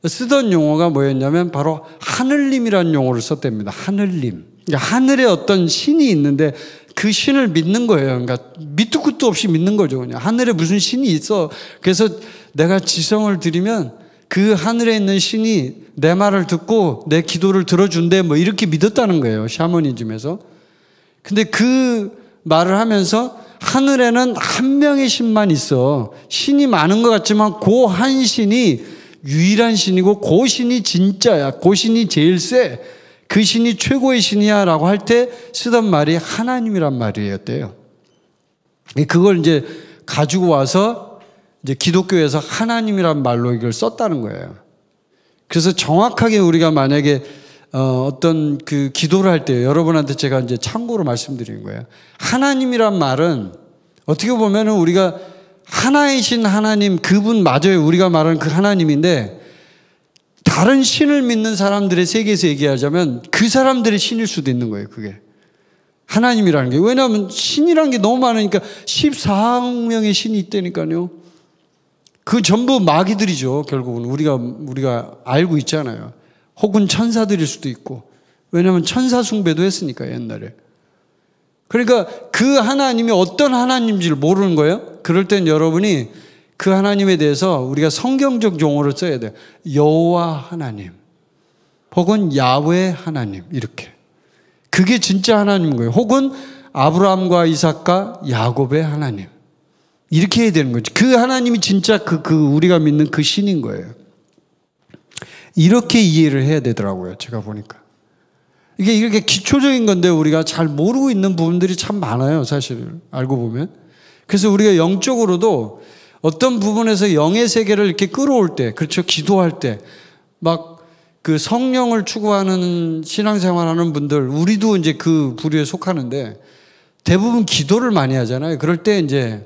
쓰던 용어가 뭐였냐면 바로 하늘님이라는 용어를 썼답니다. 하늘님. 그러니까 하늘에 어떤 신이 있는데 그 신을 믿는 거예요. 그러니까 밑도 끝도 없이 믿는 거죠. 그냥 하늘에 무슨 신이 있어. 그래서 내가 지성을 드리면 그 하늘에 있는 신이 내 말을 듣고 내 기도를 들어준대, 뭐 이렇게 믿었다는 거예요, 샤머니즘에서. 근데 그 말을 하면서 하늘에는 한 명의 신만 있어. 신이 많은 것 같지만 그 한 신이 유일한 신이고 그 신이 진짜야. 그 신이 제일 세. 그 신이 최고의 신이야 라고 할 때 쓰던 말이 하나님이란 말이었대요. 그걸 이제 가지고 와서 이제 기독교에서 하나님이란 말로 이걸 썼다는 거예요. 그래서 정확하게 우리가 만약에 어떤 그 기도를 할 때 여러분한테 제가 이제 참고로 말씀드리는 거예요. 하나님이란 말은 어떻게 보면은 우리가 하나이신 하나님, 그분 맞아요. 우리가 말하는 그 하나님인데, 다른 신을 믿는 사람들의 세계에서 얘기하자면 그 사람들의 신일 수도 있는 거예요. 그게 하나님이라는 게. 왜냐하면 신이라는 게 너무 많으니까 14억 명의 신이 있다니까요. 그 전부 마귀들이죠. 결국은 우리가 알고 있잖아요. 혹은 천사들일 수도 있고. 왜냐하면 천사 숭배도 했으니까 옛날에. 그러니까 그 하나님이 어떤 하나님인지를 모르는 거예요. 그럴 땐 여러분이 그 하나님에 대해서 우리가 성경적 용어를 써야 돼요. 여호와 하나님 혹은 야훼 하나님, 이렇게. 그게 진짜 하나님인 거예요. 혹은 아브라함과 이삭과 야곱의 하나님, 이렇게 해야 되는 거죠. 그 하나님이 진짜 우리가 믿는 그 신인 거예요. 이렇게 이해를 해야 되더라고요. 제가 보니까. 이게 이렇게 기초적인 건데 우리가 잘 모르고 있는 부분들이 참 많아요. 사실 알고 보면. 그래서 우리가 영적으로도 어떤 부분에서 영의 세계를 이렇게 끌어올 때, 그렇죠, 기도할 때 막 그 성령을 추구하는 신앙생활하는 분들, 우리도 이제 그 부류에 속하는데 대부분 기도를 많이 하잖아요. 그럴 때 이제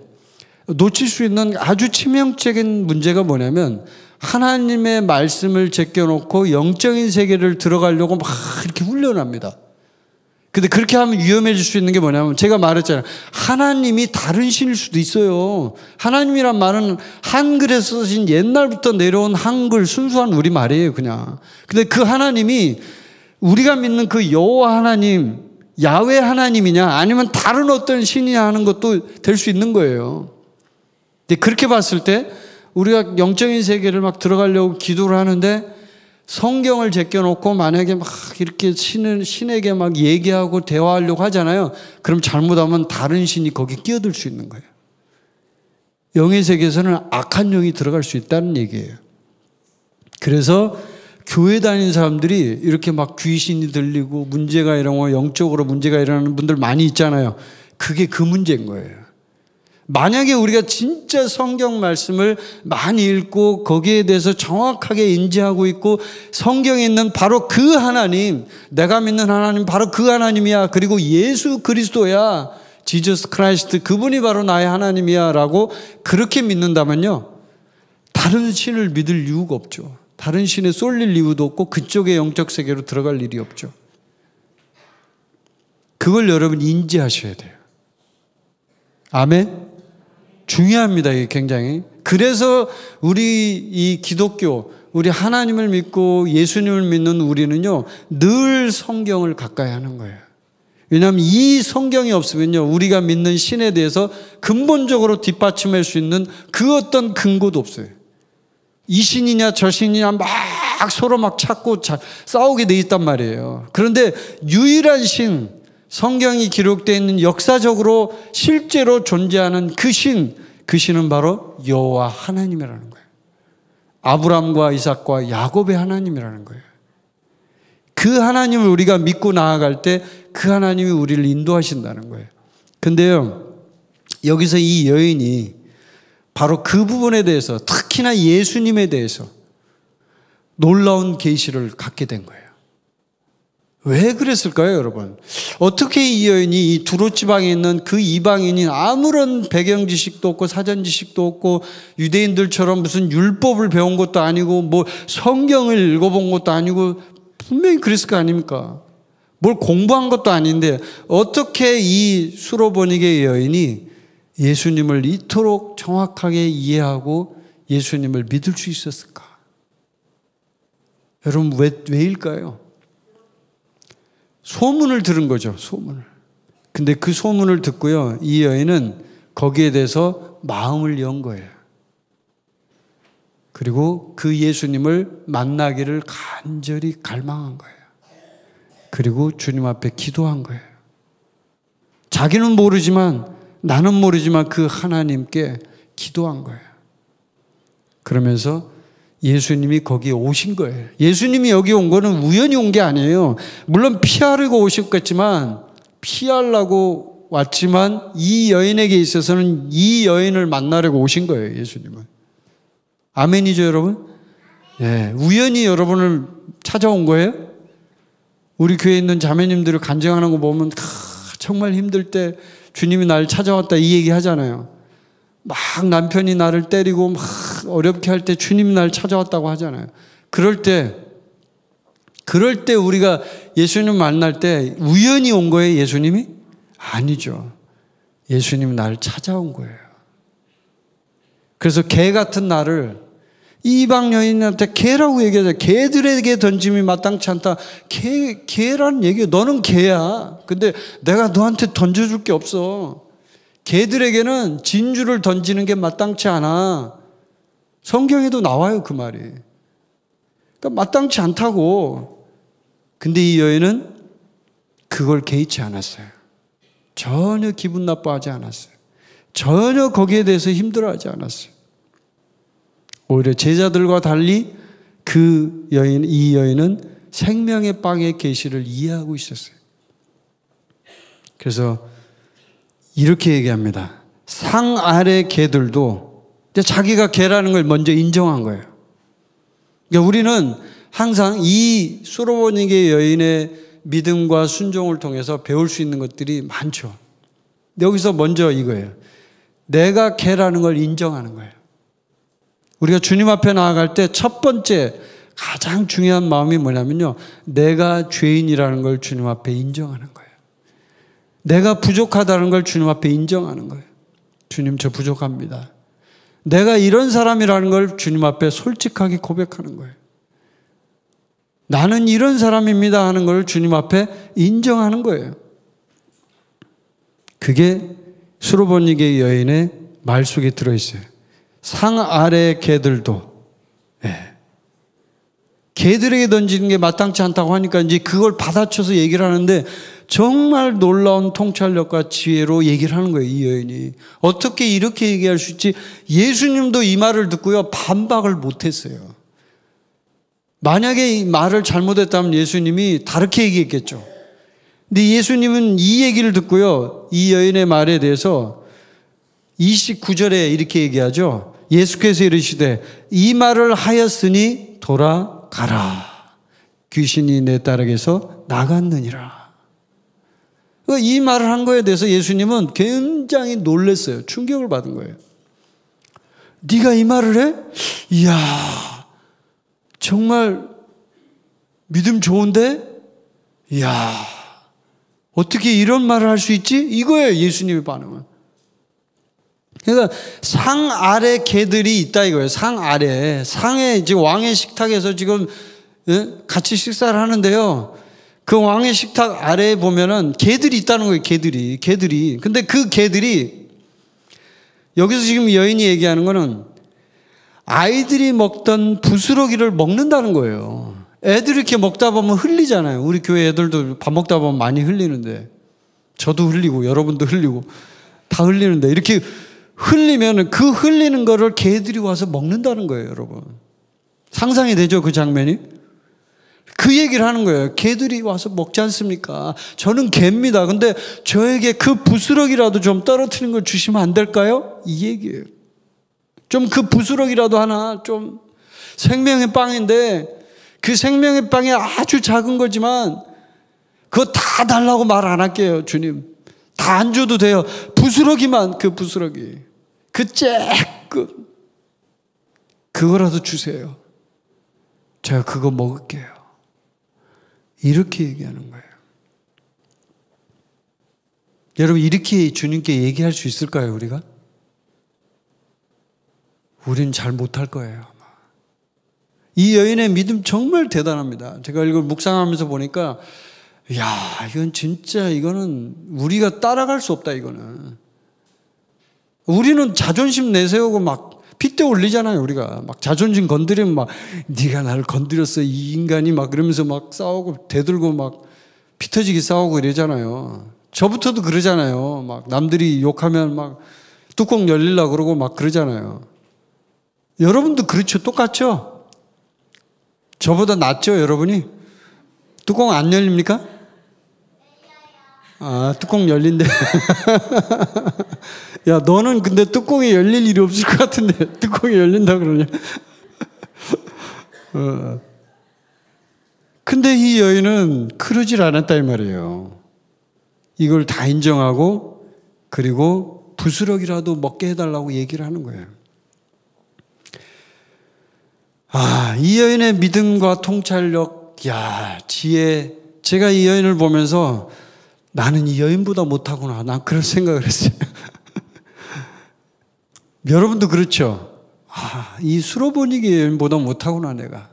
놓칠 수 있는 아주 치명적인 문제가 뭐냐면, 하나님의 말씀을 제껴놓고 영적인 세계를 들어가려고 막 이렇게 훈련합니다. 근데 그렇게 하면 위험해질 수 있는 게 뭐냐면, 제가 말했잖아요. 하나님이 다른 신일 수도 있어요. 하나님이란 말은 한글에서 쓰신 옛날부터 내려온 한글 순수한 우리말이에요, 그냥. 근데 그 하나님이 우리가 믿는 그 여호와 하나님, 야훼 하나님이냐 아니면 다른 어떤 신이냐 하는 것도 될 수 있는 거예요. 근데 그렇게 봤을 때 우리가 영적인 세계를 막 들어가려고 기도를 하는데 성경을 제껴놓고 만약에 막 이렇게 신에게 막 얘기하고 대화하려고 하잖아요. 그럼 잘못하면 다른 신이 거기 끼어들 수 있는 거예요. 영의 세계에서는 악한 영이 들어갈 수 있다는 얘기예요. 그래서 교회 다니는 사람들이 이렇게 막 귀신이 들리고 문제가 일어나고 영적으로 문제가 일어나는 분들 많이 있잖아요. 그게 그 문제인 거예요. 만약에 우리가 진짜 성경 말씀을 많이 읽고 거기에 대해서 정확하게 인지하고 있고 성경에 있는 바로 그 하나님, 내가 믿는 하나님 바로 그 하나님이야, 그리고 예수 그리스도야, 지저스 크라이스트, 그분이 바로 나의 하나님이야 라고 그렇게 믿는다면요, 다른 신을 믿을 이유가 없죠. 다른 신에 쏠릴 이유도 없고 그쪽의 영적 세계로 들어갈 일이 없죠. 그걸 여러분 인지하셔야 돼요. 아멘? 중요합니다. 이게 굉장히. 그래서 우리 이 기독교, 우리 하나님을 믿고 예수님을 믿는 우리는요, 늘 성경을 가까이 하는 거예요. 왜냐하면 이 성경이 없으면요, 우리가 믿는 신에 대해서 근본적으로 뒷받침할 수 있는 그 어떤 근거도 없어요. 이 신이냐 저 신이냐 막 서로 막 찾고 싸우게 돼 있단 말이에요. 그런데 유일한 신, 성경이 기록되어 있는 역사적으로 실제로 존재하는 그 신은 바로 여호와 하나님이라는 거예요. 아브라함과 이삭과 야곱의 하나님이라는 거예요. 그 하나님을 우리가 믿고 나아갈 때 그 하나님이 우리를 인도하신다는 거예요. 근데요, 여기서 이 여인이 바로 그 부분에 대해서, 특히나 예수님에 대해서 놀라운 계시를 갖게 된 거예요. 왜 그랬을까요, 여러분? 어떻게 이 여인이 이 두로 지방에 있는 그 이방인인, 아무런 배경 지식도 없고 사전 지식도 없고 유대인들처럼 무슨 율법을 배운 것도 아니고 뭐 성경을 읽어본 것도 아니고 분명히 그랬을 거 아닙니까? 뭘 공부한 것도 아닌데 어떻게 이 수로보니게 여인이 예수님을 이토록 정확하게 이해하고 예수님을 믿을 수 있었을까? 여러분, 왜일까요? 소문을 들은 거죠, 소문을. 근데 그 소문을 듣고요, 이 여인은 거기에 대해서 마음을 연 거예요. 그리고 그 예수님을 만나기를 간절히 갈망한 거예요. 그리고 주님 앞에 기도한 거예요. 자기는 모르지만, 나는 모르지만 그 하나님께 기도한 거예요. 그러면서 예수님이 거기에 오신 거예요. 예수님이 여기 온 거는 우연히 온 게 아니에요. 물론 피하려고 오셨겠지만, 피하려고 왔지만 이 여인에게 있어서는 이 여인을 만나려고 오신 거예요, 예수님은. 아멘이죠, 여러분? 예, 우연히 여러분을 찾아온 거예요? 우리 교회에 있는 자매님들을 간증하는 거 보면 정말 힘들 때 주님이 날 찾아왔다 이 얘기 하잖아요. 막 남편이 나를 때리고 막 어렵게 할 때 주님이 날 찾아왔다고 하잖아요. 그럴 때 우리가 예수님 만날 때 우연히 온 거예요, 예수님이? 아니죠. 예수님이 나를 찾아온 거예요. 그래서 개 같은 나를 이방 여인한테 개라고 얘기하죠. 개들에게 던짐이 마땅치 않다. 개라는 얘기예요. 너는 개야. 근데 내가 너한테 던져줄 게 없어. 개들에게는 진주를 던지는 게 마땅치 않아. 성경에도 나와요, 그 말이. 그러니까 마땅치 않다고. 근데 이 여인은 그걸 개의치 않았어요. 전혀 기분 나빠하지 않았어요. 전혀 거기에 대해서 힘들어하지 않았어요. 오히려 제자들과 달리 이 여인은 생명의 빵의 계시를 이해하고 있었어요. 그래서 이렇게 얘기합니다. 상 아래 개들도 자기가 개라는 걸 먼저 인정한 거예요. 그러니까 우리는 항상 이 수로보니게 여인의 믿음과 순종을 통해서 배울 수 있는 것들이 많죠. 여기서 먼저 이거예요. 내가 개라는 걸 인정하는 거예요. 우리가 주님 앞에 나아갈 때 첫 번째 가장 중요한 마음이 뭐냐면요. 내가 죄인이라는 걸 주님 앞에 인정하는 거예요. 내가 부족하다는 걸 주님 앞에 인정하는 거예요. 주님, 저 부족합니다. 내가 이런 사람이라는 걸 주님 앞에 솔직하게 고백하는 거예요. 나는 이런 사람입니다 하는 걸 주님 앞에 인정하는 거예요. 그게 수로보니게 여인의 말 속에 들어있어요. 상 아래 개들도, 개들에게 던지는 게 마땅치 않다고 하니까 이제 그걸 받아쳐서 얘기를 하는데 정말 놀라운 통찰력과 지혜로 얘기를 하는 거예요, 이 여인이. 어떻게 이렇게 얘기할 수 있지? 예수님도 이 말을 듣고요, 반박을 못했어요. 만약에 이 말을 잘못했다면 예수님이 다르게 얘기했겠죠. 근데 예수님은 이 얘기를 듣고요, 이 여인의 말에 대해서 29절에 이렇게 얘기하죠. 예수께서 이르시되 이 말을 하였으니 돌아가라. 귀신이 내 딸에게서 나갔느니라. 이 말을 한 거에 대해서 예수님은 굉장히 놀랐어요. 충격을 받은 거예요. 네가 이 말을 해? 이야, 정말 믿음 좋은데? 이야, 어떻게 이런 말을 할 수 있지? 이거예요, 예수님의 반응은. 그러니까 상 아래 개들이 있다 이거예요. 상 아래. 상에 지금 왕의 식탁에서 지금 같이 식사를 하는데요. 그 왕의 식탁 아래에 보면은 개들이 있다는 거예요. 개들이. 근데 그 개들이 여기서 지금 여인이 얘기하는 거는 아이들이 먹던 부스러기를 먹는다는 거예요. 애들이 이렇게 먹다 보면 흘리잖아요. 우리 교회 애들도 밥 먹다 보면 많이 흘리는데, 저도 흘리고 여러분도 흘리고 다 흘리는데, 이렇게 흘리면 그 흘리는 거를 개들이 와서 먹는다는 거예요, 여러분. 상상이 되죠, 그 장면이? 그 얘기를 하는 거예요. 개들이 와서 먹지 않습니까? 저는 개입니다. 근데 저에게 그 부스러기라도 좀 떨어뜨리는 걸 주시면 안 될까요? 이 얘기예요. 좀 그 부스러기라도 하나, 좀 생명의 빵인데 그 생명의 빵이 아주 작은 거지만 그거 다 달라고 말 안 할게요, 주님. 다 안 줘도 돼요. 부스러기만, 그 부스러기. 그 쬐끔. 그거라도 주세요. 제가 그거 먹을게요. 이렇게 얘기하는 거예요. 여러분, 이렇게 주님께 얘기할 수 있을까요, 우리가? 우린 잘 못할 거예요, 아마. 이 여인의 믿음 정말 대단합니다. 제가 이걸 묵상하면서 보니까, 야, 이건 진짜, 이거는 우리가 따라갈 수 없다, 이거는. 우리는 자존심 내세우고 막 핏대 올리잖아요, 우리가. 막 자존심 건드리면 막, 네가 나를 건드렸어, 이 인간이 막 그러면서 막 싸우고, 대들고 막 피 터지게 싸우고 이러잖아요. 저부터도 그러잖아요. 막 남들이 욕하면 막 뚜껑 열리려고 그러고 막 그러잖아요. 여러분도 그렇죠? 똑같죠? 저보다 낫죠, 여러분이? 뚜껑 안 열립니까? 아, 뚜껑 열린대. 야, 너는 근데 뚜껑이 열릴 일이 없을 것 같은데 뚜껑이 열린다 그러냐? 근데 이 여인은 그러질 않았다 이 말이에요. 이걸 다 인정하고 그리고 부스럭이라도 먹게 해달라고 얘기를 하는 거예요. 이 여인의 믿음과 통찰력, 지혜. 제가 이 여인을 보면서 나는 이 여인보다 못하구나. 난 그런 생각을 했어요. 여러분도 그렇죠? 이 수로보니게 여인보다 못하구나, 내가.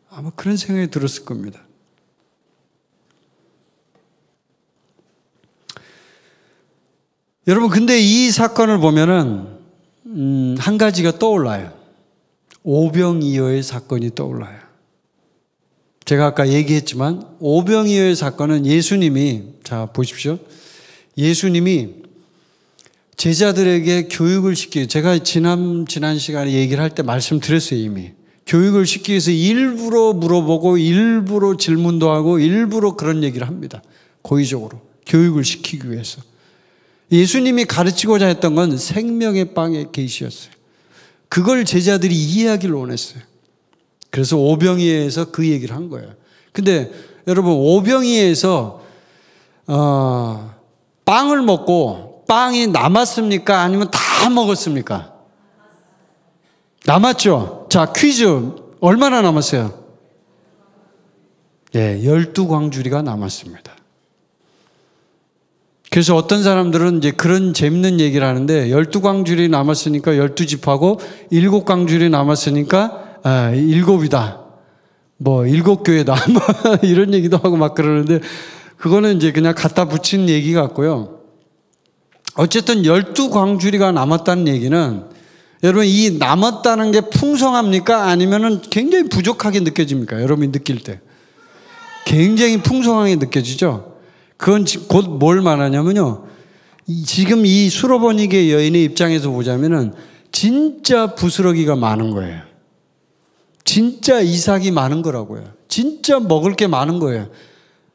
아마 그런 생각이 들었을 겁니다. 여러분, 근데 이 사건을 보면은, 한 가지가 떠올라요. 오병이어의 사건이 떠올라요. 제가 아까 얘기했지만, 오병이어의 사건은 예수님이, 자, 보십시오. 예수님이 제자들에게 교육을 시키고, 제가 지난 시간에 얘기를 할 때 말씀드렸어요, 이미. 교육을 시키기 위해서 일부러 물어보고, 일부러 질문도 하고, 일부러 그런 얘기를 합니다. 고의적으로. 교육을 시키기 위해서. 예수님이 가르치고자 했던 건 생명의 빵의 계시였어요. 그걸 제자들이 이해하기를 원했어요. 그래서 오병이어에서 그 얘기를 한 거예요. 근데 여러분, 오병이어에서 빵을 먹고 빵이 남았습니까? 아니면 다 먹었습니까? 남았죠? 자, 퀴즈. 얼마나 남았어요? 12광주리가 남았습니다. 그래서 어떤 사람들은 이제 그런 재밌는 얘기를 하는데 12광주리 남았으니까 12집하고 7광주리 남았으니까 7이다. 뭐 7교회다. 뭐 이런 얘기도 하고 막 그러는데 그거는 이제 그냥 갖다 붙인 얘기 같고요. 어쨌든 12광주리가 남았다는 얘기는 여러분 이 남았다는 게 풍성합니까? 아니면은 굉장히 부족하게 느껴집니까? 여러분이 느낄 때. 굉장히 풍성하게 느껴지죠? 그건 곧 뭘 말하냐면요. 지금 이 수로보니게 여인의 입장에서 보자면은 진짜 부스러기가 많은 거예요. 진짜 이삭이 많은 거라고요. 진짜 먹을 게 많은 거예요.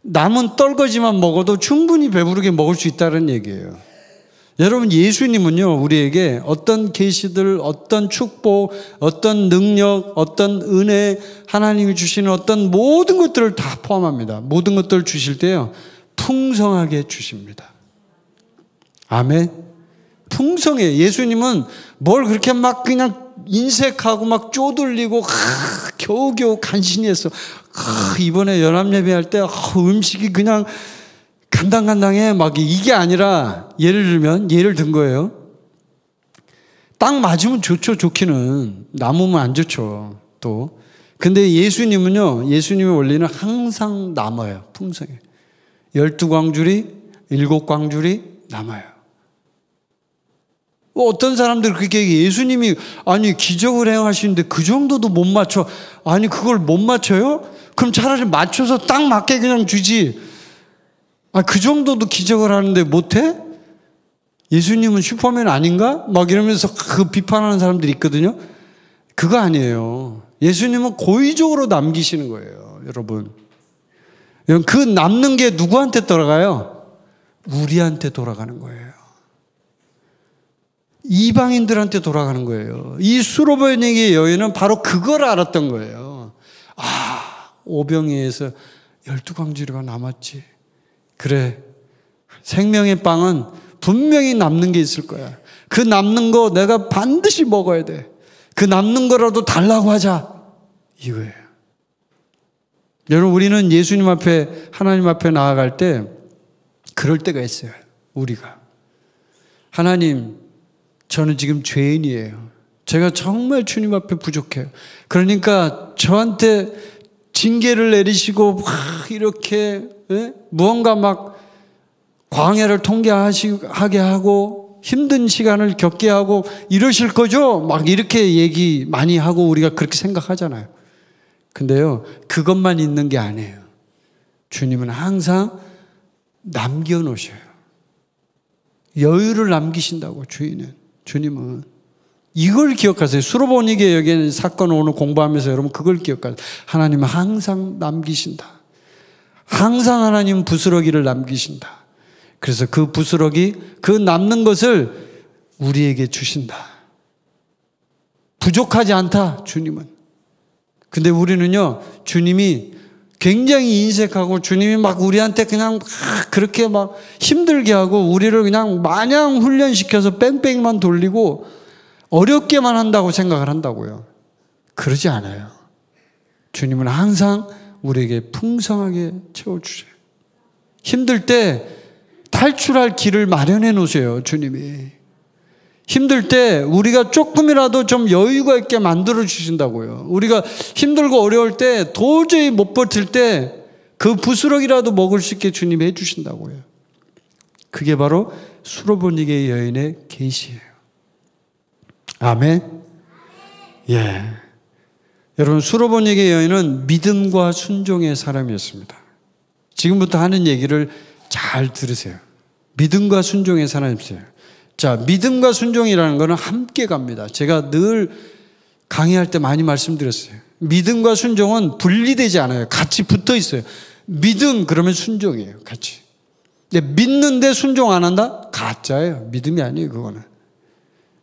남은 떨거지만 먹어도 충분히 배부르게 먹을 수 있다는 얘기예요. 여러분, 예수님은요, 우리에게 어떤 계시들, 어떤 축복, 어떤 능력, 어떤 은혜, 하나님이 주시는 어떤 모든 것들을 다 포함합니다. 모든 것들을 주실 때요, 풍성하게 주십니다. 아멘. 풍성해. 예수님은 뭘 그렇게 막 그냥 인색하고 막 쪼들리고 겨우겨우 간신히 했어. 이번에 연합예배할 때 음식이 그냥 간당간당해. 막 이게 아니라 예를 든 거예요. 딱 맞으면 좋죠. 좋기는. 남으면 안 좋죠. 또. 근데 예수님은요. 예수님의 원리는 항상 남아요. 풍성해. 12광주리, 7광주리 남아요. 어떤 사람들 그렇게 얘기해. 예수님이 아니 기적을 행하시는데 그 정도도 못 맞춰. 아니 그걸 못 맞춰요? 그럼 차라리 맞춰서 딱 맞게 그냥 주지. 그 정도도 기적을 하는데 못해? 예수님은 슈퍼맨 아닌가? 막 이러면서 그 비판하는 사람들이 있거든요. 그거 아니에요. 예수님은 고의적으로 남기시는 거예요. 여러분. 그 남는 게 누구한테 돌아가요? 우리한테 돌아가는 거예요. 이방인들한테 돌아가는 거예요. 이 수로보니게 여인은 바로 그걸 알았던 거예요. 오병이어에서 12광주리가 남았지. 그래. 생명의 빵은 분명히 남는 게 있을 거야. 그 남는 거 내가 반드시 먹어야 돼. 그 남는 거라도 달라고 하자. 이거예요. 여러분, 우리는 예수님 앞에, 하나님 앞에 나아갈 때 그럴 때가 있어요. 우리가. 하나님, 저는 지금 죄인이에요. 제가 정말 주님 앞에 부족해요. 그러니까 저한테 징계를 내리시고 막 이렇게 무언가 막 광야를 통과하게 하고 힘든 시간을 겪게 하고 이러실 거죠? 막 이렇게 얘기 많이 하고 우리가 그렇게 생각하잖아요. 근데요, 그것만 있는 게 아니에요. 주님은 항상 남겨놓으셔요. 여유를 남기신다고, 주님은. 이걸 기억하세요. 수로보니게 여기에 사건 오늘 공부하면서 여러분 그걸 기억하세요. 하나님은 항상 남기신다. 항상 하나님은 부스러기를 남기신다. 그래서 그 부스러기, 그 남는 것을 우리에게 주신다. 부족하지 않다, 주님은. 근데 우리는요, 주님이 굉장히 인색하고 주님이 막 우리한테 그냥 그렇게 막 힘들게 하고 우리를 그냥 마냥 훈련시켜서 뺑뺑이만 돌리고 어렵게만 한다고 생각을 한다고요. 그러지 않아요. 주님은 항상 우리에게 풍성하게 채워주세요. 힘들 때 탈출할 길을 마련해 놓으세요, 주님이. 힘들 때 우리가 조금이라도 좀 여유가 있게 만들어 주신다고요. 우리가 힘들고 어려울 때 도저히 못 버틸 때 그 부스러기라도 먹을 수 있게 주님이 해주신다고요. 그게 바로 수로보니게 여인의 계시예요. 아멘. 예. 여러분, 수로보니게 여인은 믿음과 순종의 사람이었습니다. 지금부터 하는 얘기를 잘 들으세요. 믿음과 순종의 사람이었어요. 자, 믿음과 순종이라는 것은 함께 갑니다. 제가 늘 강의할 때 많이 말씀드렸어요. 믿음과 순종은 분리되지 않아요. 같이 붙어 있어요. 믿음 그러면 순종이에요. 같이. 근데 믿는데 순종 안 한다? 가짜예요. 믿음이 아니에요, 그거는.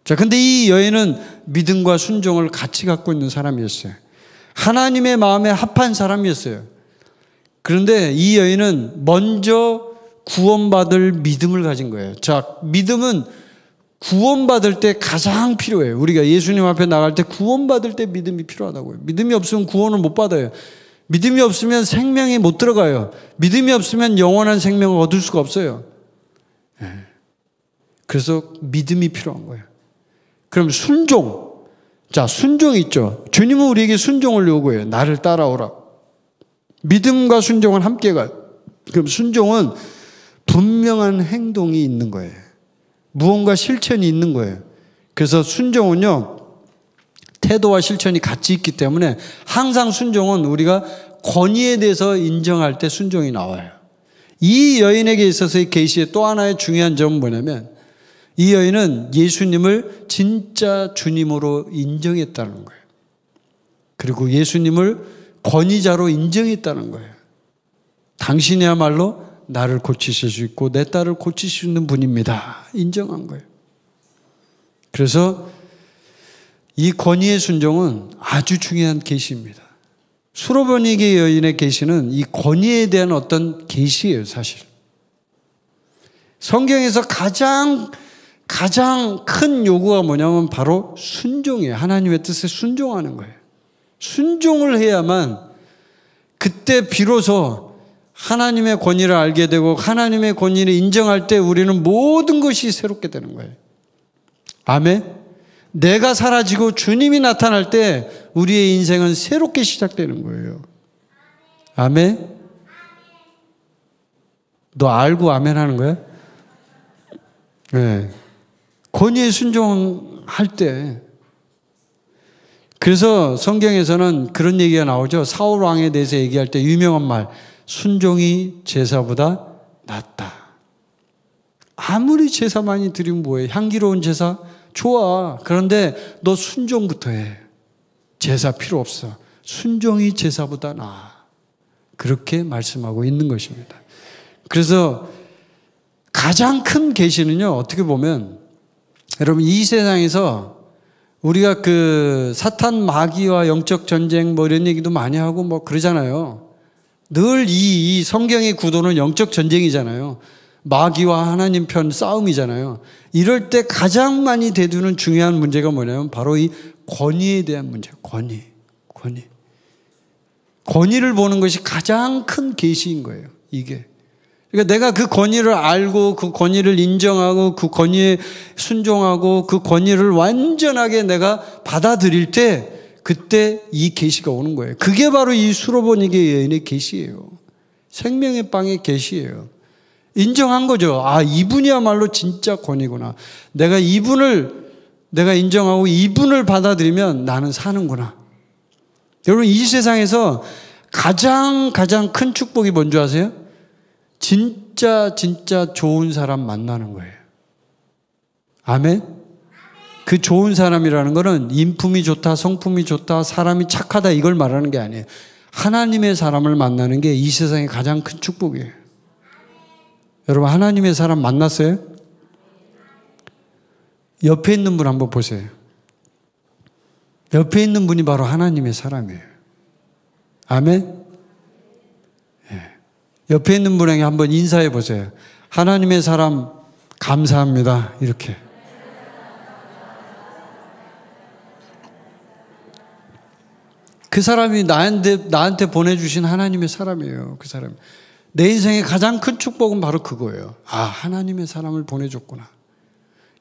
자, 근데 이 여인은 믿음과 순종을 같이 갖고 있는 사람이었어요. 하나님의 마음에 합한 사람이었어요. 그런데 이 여인은 먼저 구원받을 믿음을 가진 거예요. 자, 믿음은 구원받을 때 가장 필요해요. 우리가 예수님 앞에 나갈 때 구원받을 때 믿음이 필요하다고요. 믿음이 없으면 구원을 못 받아요. 믿음이 없으면 생명에 못 들어가요. 믿음이 없으면 영원한 생명을 얻을 수가 없어요. 그래서 믿음이 필요한 거예요. 그럼 순종. 자, 순종이 있죠. 주님은 우리에게 순종을 요구해요. 나를 따라오라. 믿음과 순종은 함께 가요. 그럼 순종은 분명한 행동이 있는 거예요. 무언가 실천이 있는 거예요. 그래서 순종은요, 태도와 실천이 같이 있기 때문에 항상 순종은 우리가 권위에 대해서 인정할 때 순종이 나와요. 이 여인에게 있어서의 계시의 또 하나의 중요한 점은 뭐냐면 이 여인은 예수님을 진짜 주님으로 인정했다는 거예요. 그리고 예수님을 권위자로 인정했다는 거예요. 당신이야말로 나를 고치실 수 있고 내 딸을 고치실 수 있는 분입니다. 인정한 거예요. 그래서 이 권위의 순종은 아주 중요한 계시입니다. 수로보니게 여인의 계시는 이 권위에 대한 어떤 계시예요, 사실. 성경에서 가장 큰 요구가 뭐냐면 바로 순종이에요. 하나님의 뜻에 순종하는 거예요. 순종을 해야만 그때 비로소 하나님의 권위를 알게 되고 하나님의 권위를 인정할 때 우리는 모든 것이 새롭게 되는 거예요. 아멘. 내가 사라지고 주님이 나타날 때 우리의 인생은 새롭게 시작되는 거예요. 아멘. 너 알고 아멘 하는 거야? 네. 권위에 순종할 때. 그래서 성경에서는 그런 얘기가 나오죠. 사울 왕에 대해서 얘기할 때 유명한 말, 순종이 제사보다 낫다. 아무리 제사 많이 드리면 뭐해? 향기로운 제사 좋아. 그런데 너 순종부터 해. 제사 필요 없어. 순종이 제사보다 나아. 그렇게 말씀하고 있는 것입니다. 그래서 가장 큰 계시는요, 어떻게 보면 여러분 이 세상에서 우리가 그 사탄 마귀와 영적 전쟁 뭐 이런 얘기도 많이 하고 뭐 그러잖아요. 늘 이 성경의 구도는 영적 전쟁이잖아요. 마귀와 하나님 편 싸움이잖아요. 이럴 때 가장 많이 대두는 중요한 문제가 뭐냐면 바로 이 권위에 대한 문제예요. 권위를 보는 것이 가장 큰 계시인 거예요. 이게. 그러니까 내가 그 권위를 알고 그 권위를 인정하고 그 권위에 순종하고 그 권위를 완전하게 내가 받아들일 때 그때 이 계시가 오는 거예요. 그게 바로 이 수로보니게 여인의 계시예요. 생명의 빵의 계시예요. 인정한 거죠. 아, 이분이야말로 진짜 권위구나. 내가 인정하고 이분을 받아들이면 나는 사는구나. 여러분 이 세상에서 가장 큰 축복이 뭔지 아세요? 진짜 좋은 사람 만나는 거예요. 아멘? 그 좋은 사람이라는 거는 인품이 좋다, 성품이 좋다, 사람이 착하다 이걸 말하는 게 아니에요. 하나님의 사람을 만나는 게 이 세상의 가장 큰 축복이에요. 여러분 하나님의 사람 만났어요? 옆에 있는 분 한번 보세요. 옆에 있는 분이 바로 하나님의 사람이에요. 아멘? 예. 옆에 있는 분에게 한번 인사해 보세요. 하나님의 사람 감사합니다. 이렇게. 그 사람이 나한테 보내주신 하나님의 사람이에요. 그 사람. 내 인생의 가장 큰 축복은 바로 그거예요. 아, 하나님의 사람을 보내줬구나.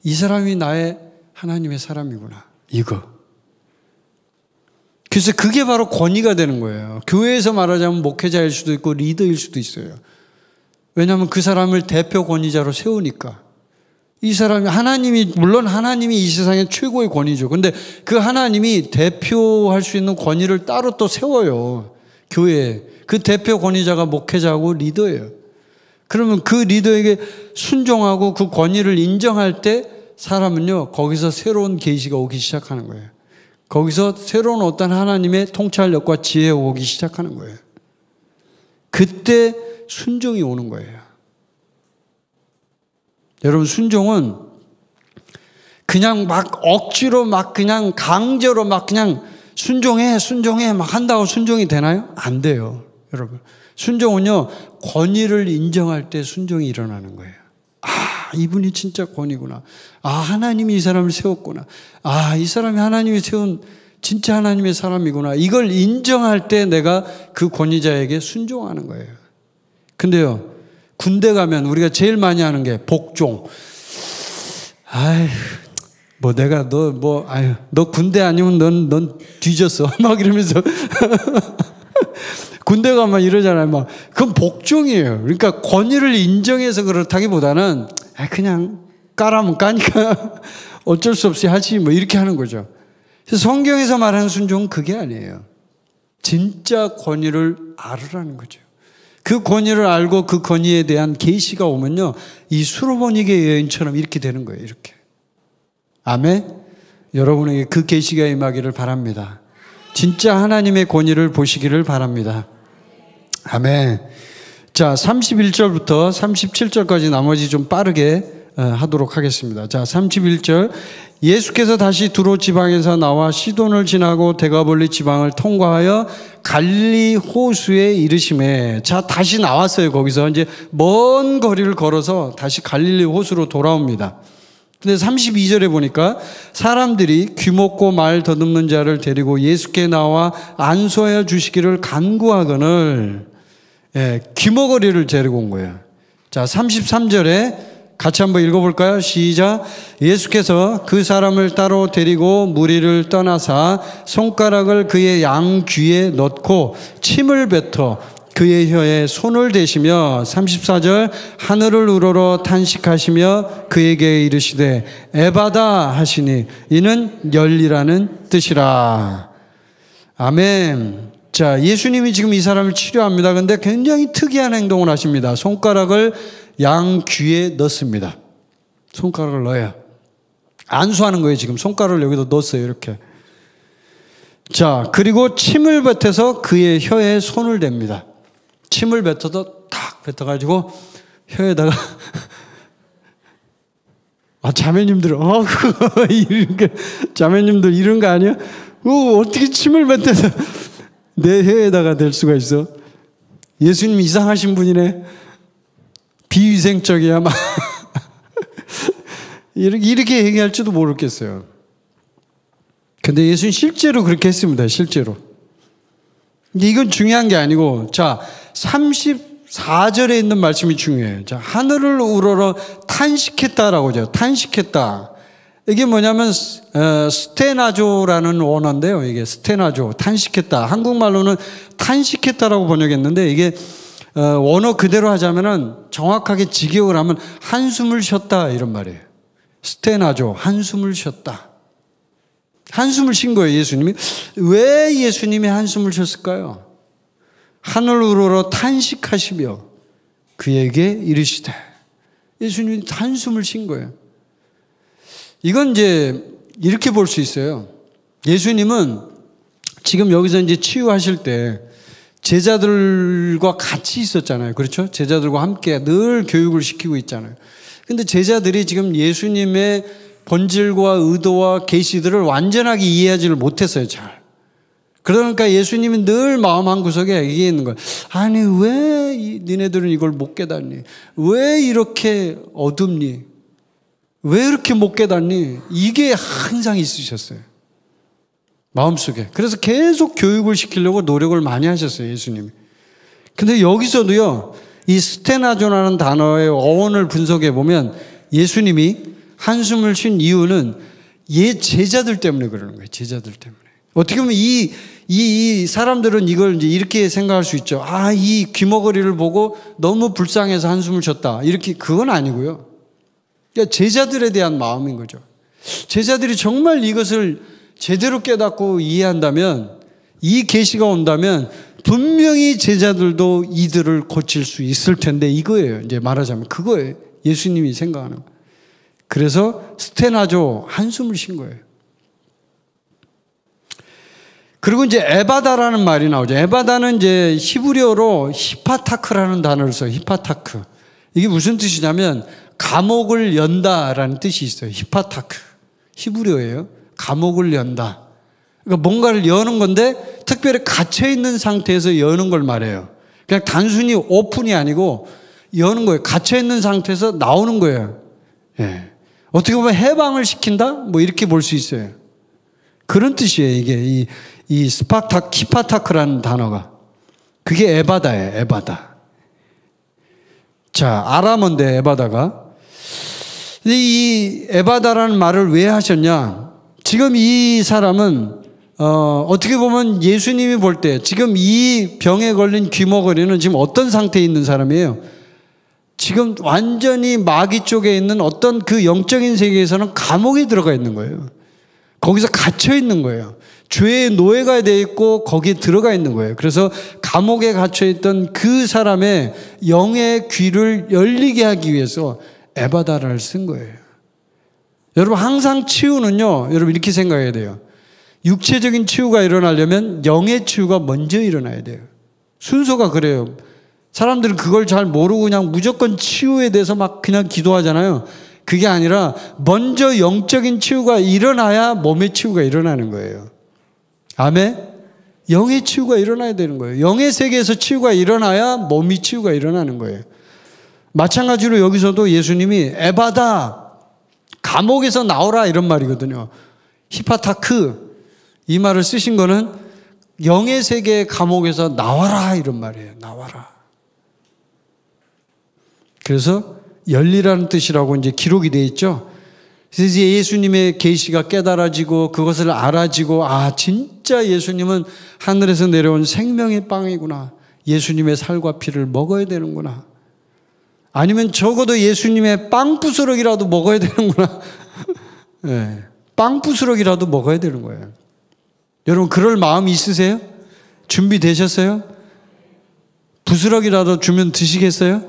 이 사람이 나의 하나님의 사람이구나. 이거. 그래서 그게 바로 권위가 되는 거예요. 교회에서 말하자면 목회자일 수도 있고 리더일 수도 있어요. 왜냐하면 그 사람을 대표 권위자로 세우니까. 이 사람이 물론 하나님이 이 세상의 최고의 권위죠. 근데 그 하나님이 대표할 수 있는 권위를 따로 또 세워요. 교회에. 그 대표 권위자가 목회자고 리더예요. 그러면 그 리더에게 순종하고 그 권위를 인정할 때 사람은요, 거기서 새로운 계시가 오기 시작하는 거예요. 거기서 새로운 어떤 하나님의 통찰력과 지혜가 오기 시작하는 거예요. 그때 순종이 오는 거예요. 여러분, 순종은 그냥 막 억지로 막 그냥 강제로 막 그냥 순종해 막 한다고 순종이 되나요? 안 돼요. 여러분, 순종은요, 권위를 인정할 때 순종이 일어나는 거예요. 아, 이분이 진짜 권위구나. 아, 하나님이 이 사람을 세웠구나. 아, 이 사람이 하나님이 세운 진짜 하나님의 사람이구나. 이걸 인정할 때 내가 그 권위자에게 순종하는 거예요. 근데요, 군대 가면 우리가 제일 많이 하는 게 복종. 아휴, 뭐 내가 너 군대 아니면 넌 뒤졌어. 막 이러면서. 군대 가면 이러잖아요. 막. 그건 복종이에요. 그러니까 권위를 인정해서 그렇다기보다는 그냥 까라면 까니까 어쩔 수 없이 하지 뭐 이렇게 하는 거죠. 그래서 성경에서 말하는 순종은 그게 아니에요. 진짜 권위를 알으라는 거죠. 그 권위를 알고 그 권위에 대한 계시가 오면요, 이 수로보니게 여인처럼 이렇게 되는 거예요. 이렇게. 아멘. 여러분에게 그 계시가 임하기를 바랍니다. 진짜 하나님의 권위를 보시기를 바랍니다. 아멘. 자, 31절부터 37절까지 나머지 좀 빠르게 하도록 하겠습니다. 자, 31절. 예수께서 다시 두로 지방에서 나와 시돈을 지나고 데가볼리 지방을 통과하여 갈릴리 호수에 이르시매. 자, 다시 나왔어요. 거기서 이제 먼 거리를 걸어서 다시 갈릴리 호수로 돌아옵니다. 근데 32절에 보니까 사람들이 귀먹고 말 더듬는 자를 데리고 예수께 나와 안수하여 주시기를 간구하거늘, 귀머거리를 데리고 온 거예요. 자, 33절에 같이 한번 읽어볼까요? 시작. 예수께서 그 사람을 따로 데리고 무리를 떠나사 손가락을 그의 양귀에 넣고 침을 뱉어 그의 혀에 손을 대시며 34절 하늘을 우러러 탄식하시며 그에게 이르시되 에바다 하시니 이는 열리라는 뜻이라. 아멘. 자, 예수님이 지금 이 사람을 치료합니다. 그런데 굉장히 특이한 행동을 하십니다. 손가락을 양 귀에 넣습니다. 손가락을 넣어요. 안수하는 거예요. 지금 손가락을 여기다 넣었어요. 이렇게. 자, 그리고 침을 뱉어서 그의 혀에 손을 댑니다. 침을 뱉어서 탁 뱉어가지고 혀에다가 자매님들 이렇게 자매님들 이런 거 아니야? 어떻게 침을 뱉어서 내 혀에다가 댈 수가 있어? 예수님 이상하신 분이네. 비위생적이야 막 이렇게 얘기할지도 모르겠어요. 근데 예수님 실제로 그렇게 했습니다. 실제로. 근데 이건 중요한 게 아니고, 자, 34절에 있는 말씀이 중요해요. 자, 하늘을 우러러 탄식했다라고 하죠. 탄식했다. 이게 뭐냐면 스테나조라는 원어인데요. 이게 스테나조, 탄식했다. 한국말로는 탄식했다라고 번역했는데 이게 원어 그대로 하자면은 정확하게 직역을 하면 한숨을 쉬었다 이런 말이에요. 스테나조, 한숨을 쉬었다. 한숨을 쉰 거예요, 예수님이. 왜 예수님이 한숨을 쉬었을까요? 하늘 우러러 탄식하시며 그에게 이르시되. 예수님이 한숨을 쉰 거예요. 이건 이제 이렇게 볼 수 있어요. 예수님은 지금 여기서 이제 치유하실 때 제자들과 같이 있었잖아요. 그렇죠? 제자들과 함께 늘 교육을 시키고 있잖아요. 근데 제자들이 지금 예수님의 본질과 의도와 계시들을 완전하게 이해하지를 못했어요. 잘. 그러니까 예수님이 늘 마음 한구석에 얘기했는 거예요. 아니 왜 니네들은 이걸 못 깨닫니? 왜 이렇게 어둡니? 왜 이렇게 못 깨닫니? 이게 항상 있으셨어요. 마음속에. 그래서 계속 교육을 시키려고 노력을 많이 하셨어요. 예수님이. 근데 여기서도요. 이 스테나조라는 단어의 어원을 분석해 보면 예수님이 한숨을 쉰 이유는 제자들 때문에 그러는 거예요. 제자들 때문에. 어떻게 보면 이 사람들은 이걸 이제 이렇게 생각할 수 있죠. 아, 이 귀머거리를 보고 너무 불쌍해서 한숨을 쉬었다. 이렇게 그건 아니고요. 그러니까 제자들에 대한 마음인 거죠. 제자들이 정말 이것을 제대로 깨닫고 이해한다면, 이 계시가 온다면 분명히 제자들도 이들을 고칠 수 있을 텐데 이거예요. 이제 말하자면 그거예요. 예수님이 생각하는 거. 그래서 스테나조 한숨을 쉰 거예요. 그리고 이제 에바다라는 말이 나오죠. 에바다는 이제 히브리어로 히파타크라는 단어를 써요. 히파타크. 이게 무슨 뜻이냐면 감옥을 연다라는 뜻이 있어요. 히파타크. 히브리어예요. 감옥을 연다. 그러니까 뭔가를 여는 건데 특별히 갇혀있는 상태에서 여는 걸 말해요. 그냥 단순히 오픈이 아니고 여는 거예요. 갇혀있는 상태에서 나오는 거예요. 예. 어떻게 보면 해방을 시킨다? 뭐 이렇게 볼 수 있어요. 그런 뜻이에요. 이게 이 히파타크라는 단어가. 그게 에바다예요. 에바다. 자, 아람어인데 에바다가. 근데 이 에바다라는 말을 왜 하셨냐? 지금 이 사람은 어떻게 보면 예수님이 볼 때 지금 이 병에 걸린 귀머거리는 지금 어떤 상태에 있는 사람이에요? 지금 완전히 마귀 쪽에 있는 어떤 그 영적인 세계에서는 감옥에 들어가 있는 거예요. 거기서 갇혀 있는 거예요. 죄의 노예가 되어 있고 거기에 들어가 있는 거예요. 그래서 감옥에 갇혀 있던 그 사람의 영의 귀를 열리게 하기 위해서 에바다를 쓴 거예요. 여러분 항상 치유는요, 여러분 이렇게 생각해야 돼요. 육체적인 치유가 일어나려면 영의 치유가 먼저 일어나야 돼요. 순서가 그래요. 사람들은 그걸 잘 모르고 그냥 무조건 치유에 대해서 막 그냥 기도하잖아요. 그게 아니라 먼저 영적인 치유가 일어나야 몸의 치유가 일어나는 거예요. 아멘? 영의 치유가 일어나야 되는 거예요. 영의 세계에서 치유가 일어나야 몸이 치유가 일어나는 거예요. 마찬가지로 여기서도 예수님이 에바다, 감옥에서 나오라 이런 말이거든요. 히파타크, 이 말을 쓰신 거는 영의 세계의 감옥에서 나와라 이런 말이에요. 나와라. 그래서 열리라는 뜻이라고 이제 기록이 되어 있죠. 그래서 이제 예수님의 계시가 깨달아지고 그것을 알아지고, 아, 진짜 예수님은 하늘에서 내려온 생명의 빵이구나. 예수님의 살과 피를 먹어야 되는구나. 아니면 적어도 예수님의 빵 부스러기라도 먹어야 되는구나. 네, 빵 부스러기라도 먹어야 되는 거예요. 여러분 그럴 마음 있으세요? 준비되셨어요? 부스러기라도 주면 드시겠어요?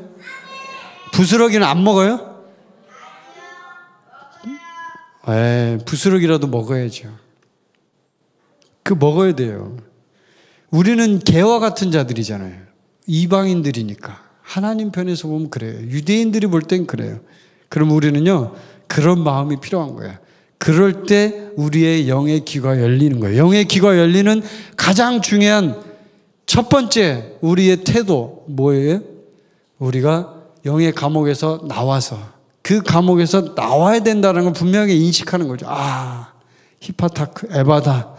부스러기는 안 먹어요? 부스러기라도 먹어야죠. 그 먹어야 돼요. 우리는 개와 같은 자들이잖아요. 이방인들이니까. 하나님 편에서 보면 그래요. 유대인들이 볼 땐 그래요. 그럼 우리는요, 그런 마음이 필요한 거예요. 그럴 때 우리의 영의 귀가 열리는 거예요. 영의 귀가 열리는 가장 중요한 첫 번째 우리의 태도 뭐예요? 우리가 영의 감옥에서 나와서 그 감옥에서 나와야 된다는 걸 분명히 인식하는 거죠. 아, 히파타크, 에바다.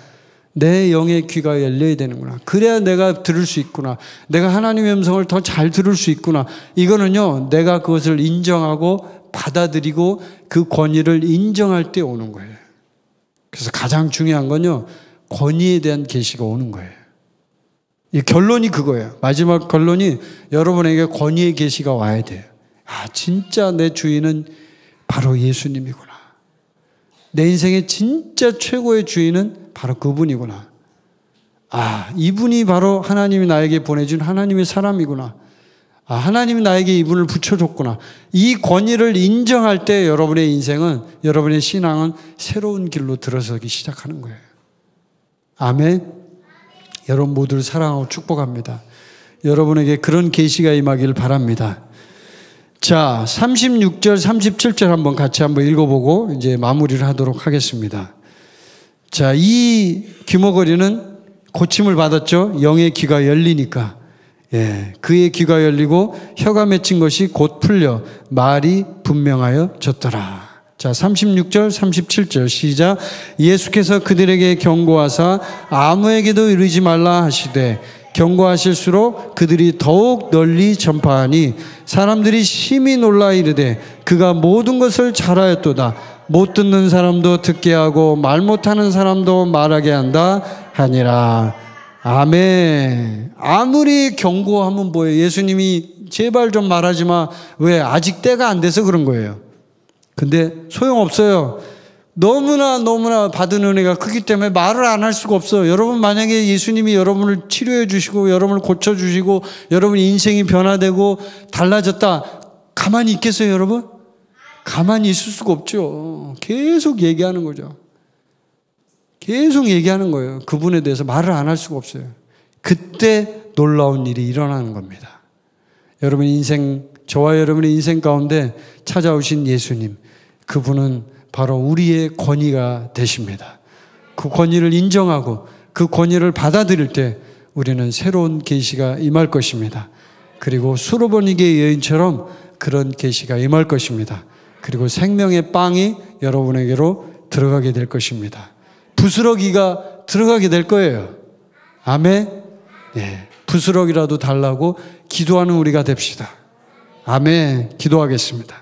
내 영의 귀가 열려야 되는구나. 그래야 내가 들을 수 있구나. 내가 하나님의 음성을 더 잘 들을 수 있구나. 이거는요, 내가 그것을 인정하고 받아들이고 그 권위를 인정할 때 오는 거예요. 그래서 가장 중요한 건요, 권위에 대한 계시가 오는 거예요. 이 결론이 그거예요. 마지막 결론이 여러분에게 권위의 계시가 와야 돼요. 아, 진짜 내 주인은 바로 예수님이구나. 내 인생의 진짜 최고의 주인은 바로 그분이구나. 아, 이분이 바로 하나님이 나에게 보내준 하나님의 사람이구나. 아, 하나님이 나에게 이분을 붙여줬구나. 이 권위를 인정할 때 여러분의 인생은, 여러분의 신앙은 새로운 길로 들어서기 시작하는 거예요. 아멘. 여러분 모두를 사랑하고 축복합니다. 여러분에게 그런 계시가 임하기를 바랍니다. 자, 36절, 37절 한번 같이 한번 읽어보고 이제 마무리를 하도록 하겠습니다. 자, 이 귀머거리는 고침을 받았죠. 영의 귀가 열리니까. 예, 그의 귀가 열리고 혀가 맺힌 것이 곧 풀려 말이 분명하여 졌더라. 자, 36절, 37절 시작. 예수께서 그들에게 경고하사 아무에게도 이르지 말라 하시되 경고하실수록 그들이 더욱 널리 전파하니 사람들이 심히 놀라 이르되 그가 모든 것을 잘하였도다. 못 듣는 사람도 듣게 하고 말 못하는 사람도 말하게 한다 하니라. 아멘. 아무리 경고하면 뭐예요? 예수님이 제발 좀 말하지 마. 왜? 아직 때가 안 돼서 그런 거예요. 근데 소용없어요. 너무나 받은 은혜가 크기 때문에 말을 안 할 수가 없어요. 여러분 만약에 예수님이 여러분을 치료해 주시고 여러분을 고쳐 주시고 여러분 인생이 변화되고 달라졌다. 가만히 있겠어요, 여러분? 가만히 있을 수가 없죠. 계속 얘기하는 거죠. 계속 얘기하는 거예요. 그분에 대해서 말을 안 할 수가 없어요. 그때 놀라운 일이 일어나는 겁니다. 여러분 인생, 저와 여러분의 인생 가운데 찾아오신 예수님, 그분은 바로 우리의 권위가 되십니다. 그 권위를 인정하고 그 권위를 받아들일 때 우리는 새로운 계시가 임할 것입니다. 그리고 수로보니게 여인처럼 그런 계시가 임할 것입니다. 그리고 생명의 빵이 여러분에게로 들어가게 될 것입니다. 부스러기가 들어가게 될 거예요. 아멘. 네, 부스러기라도 달라고 기도하는 우리가 됩시다. 아멘. 기도하겠습니다.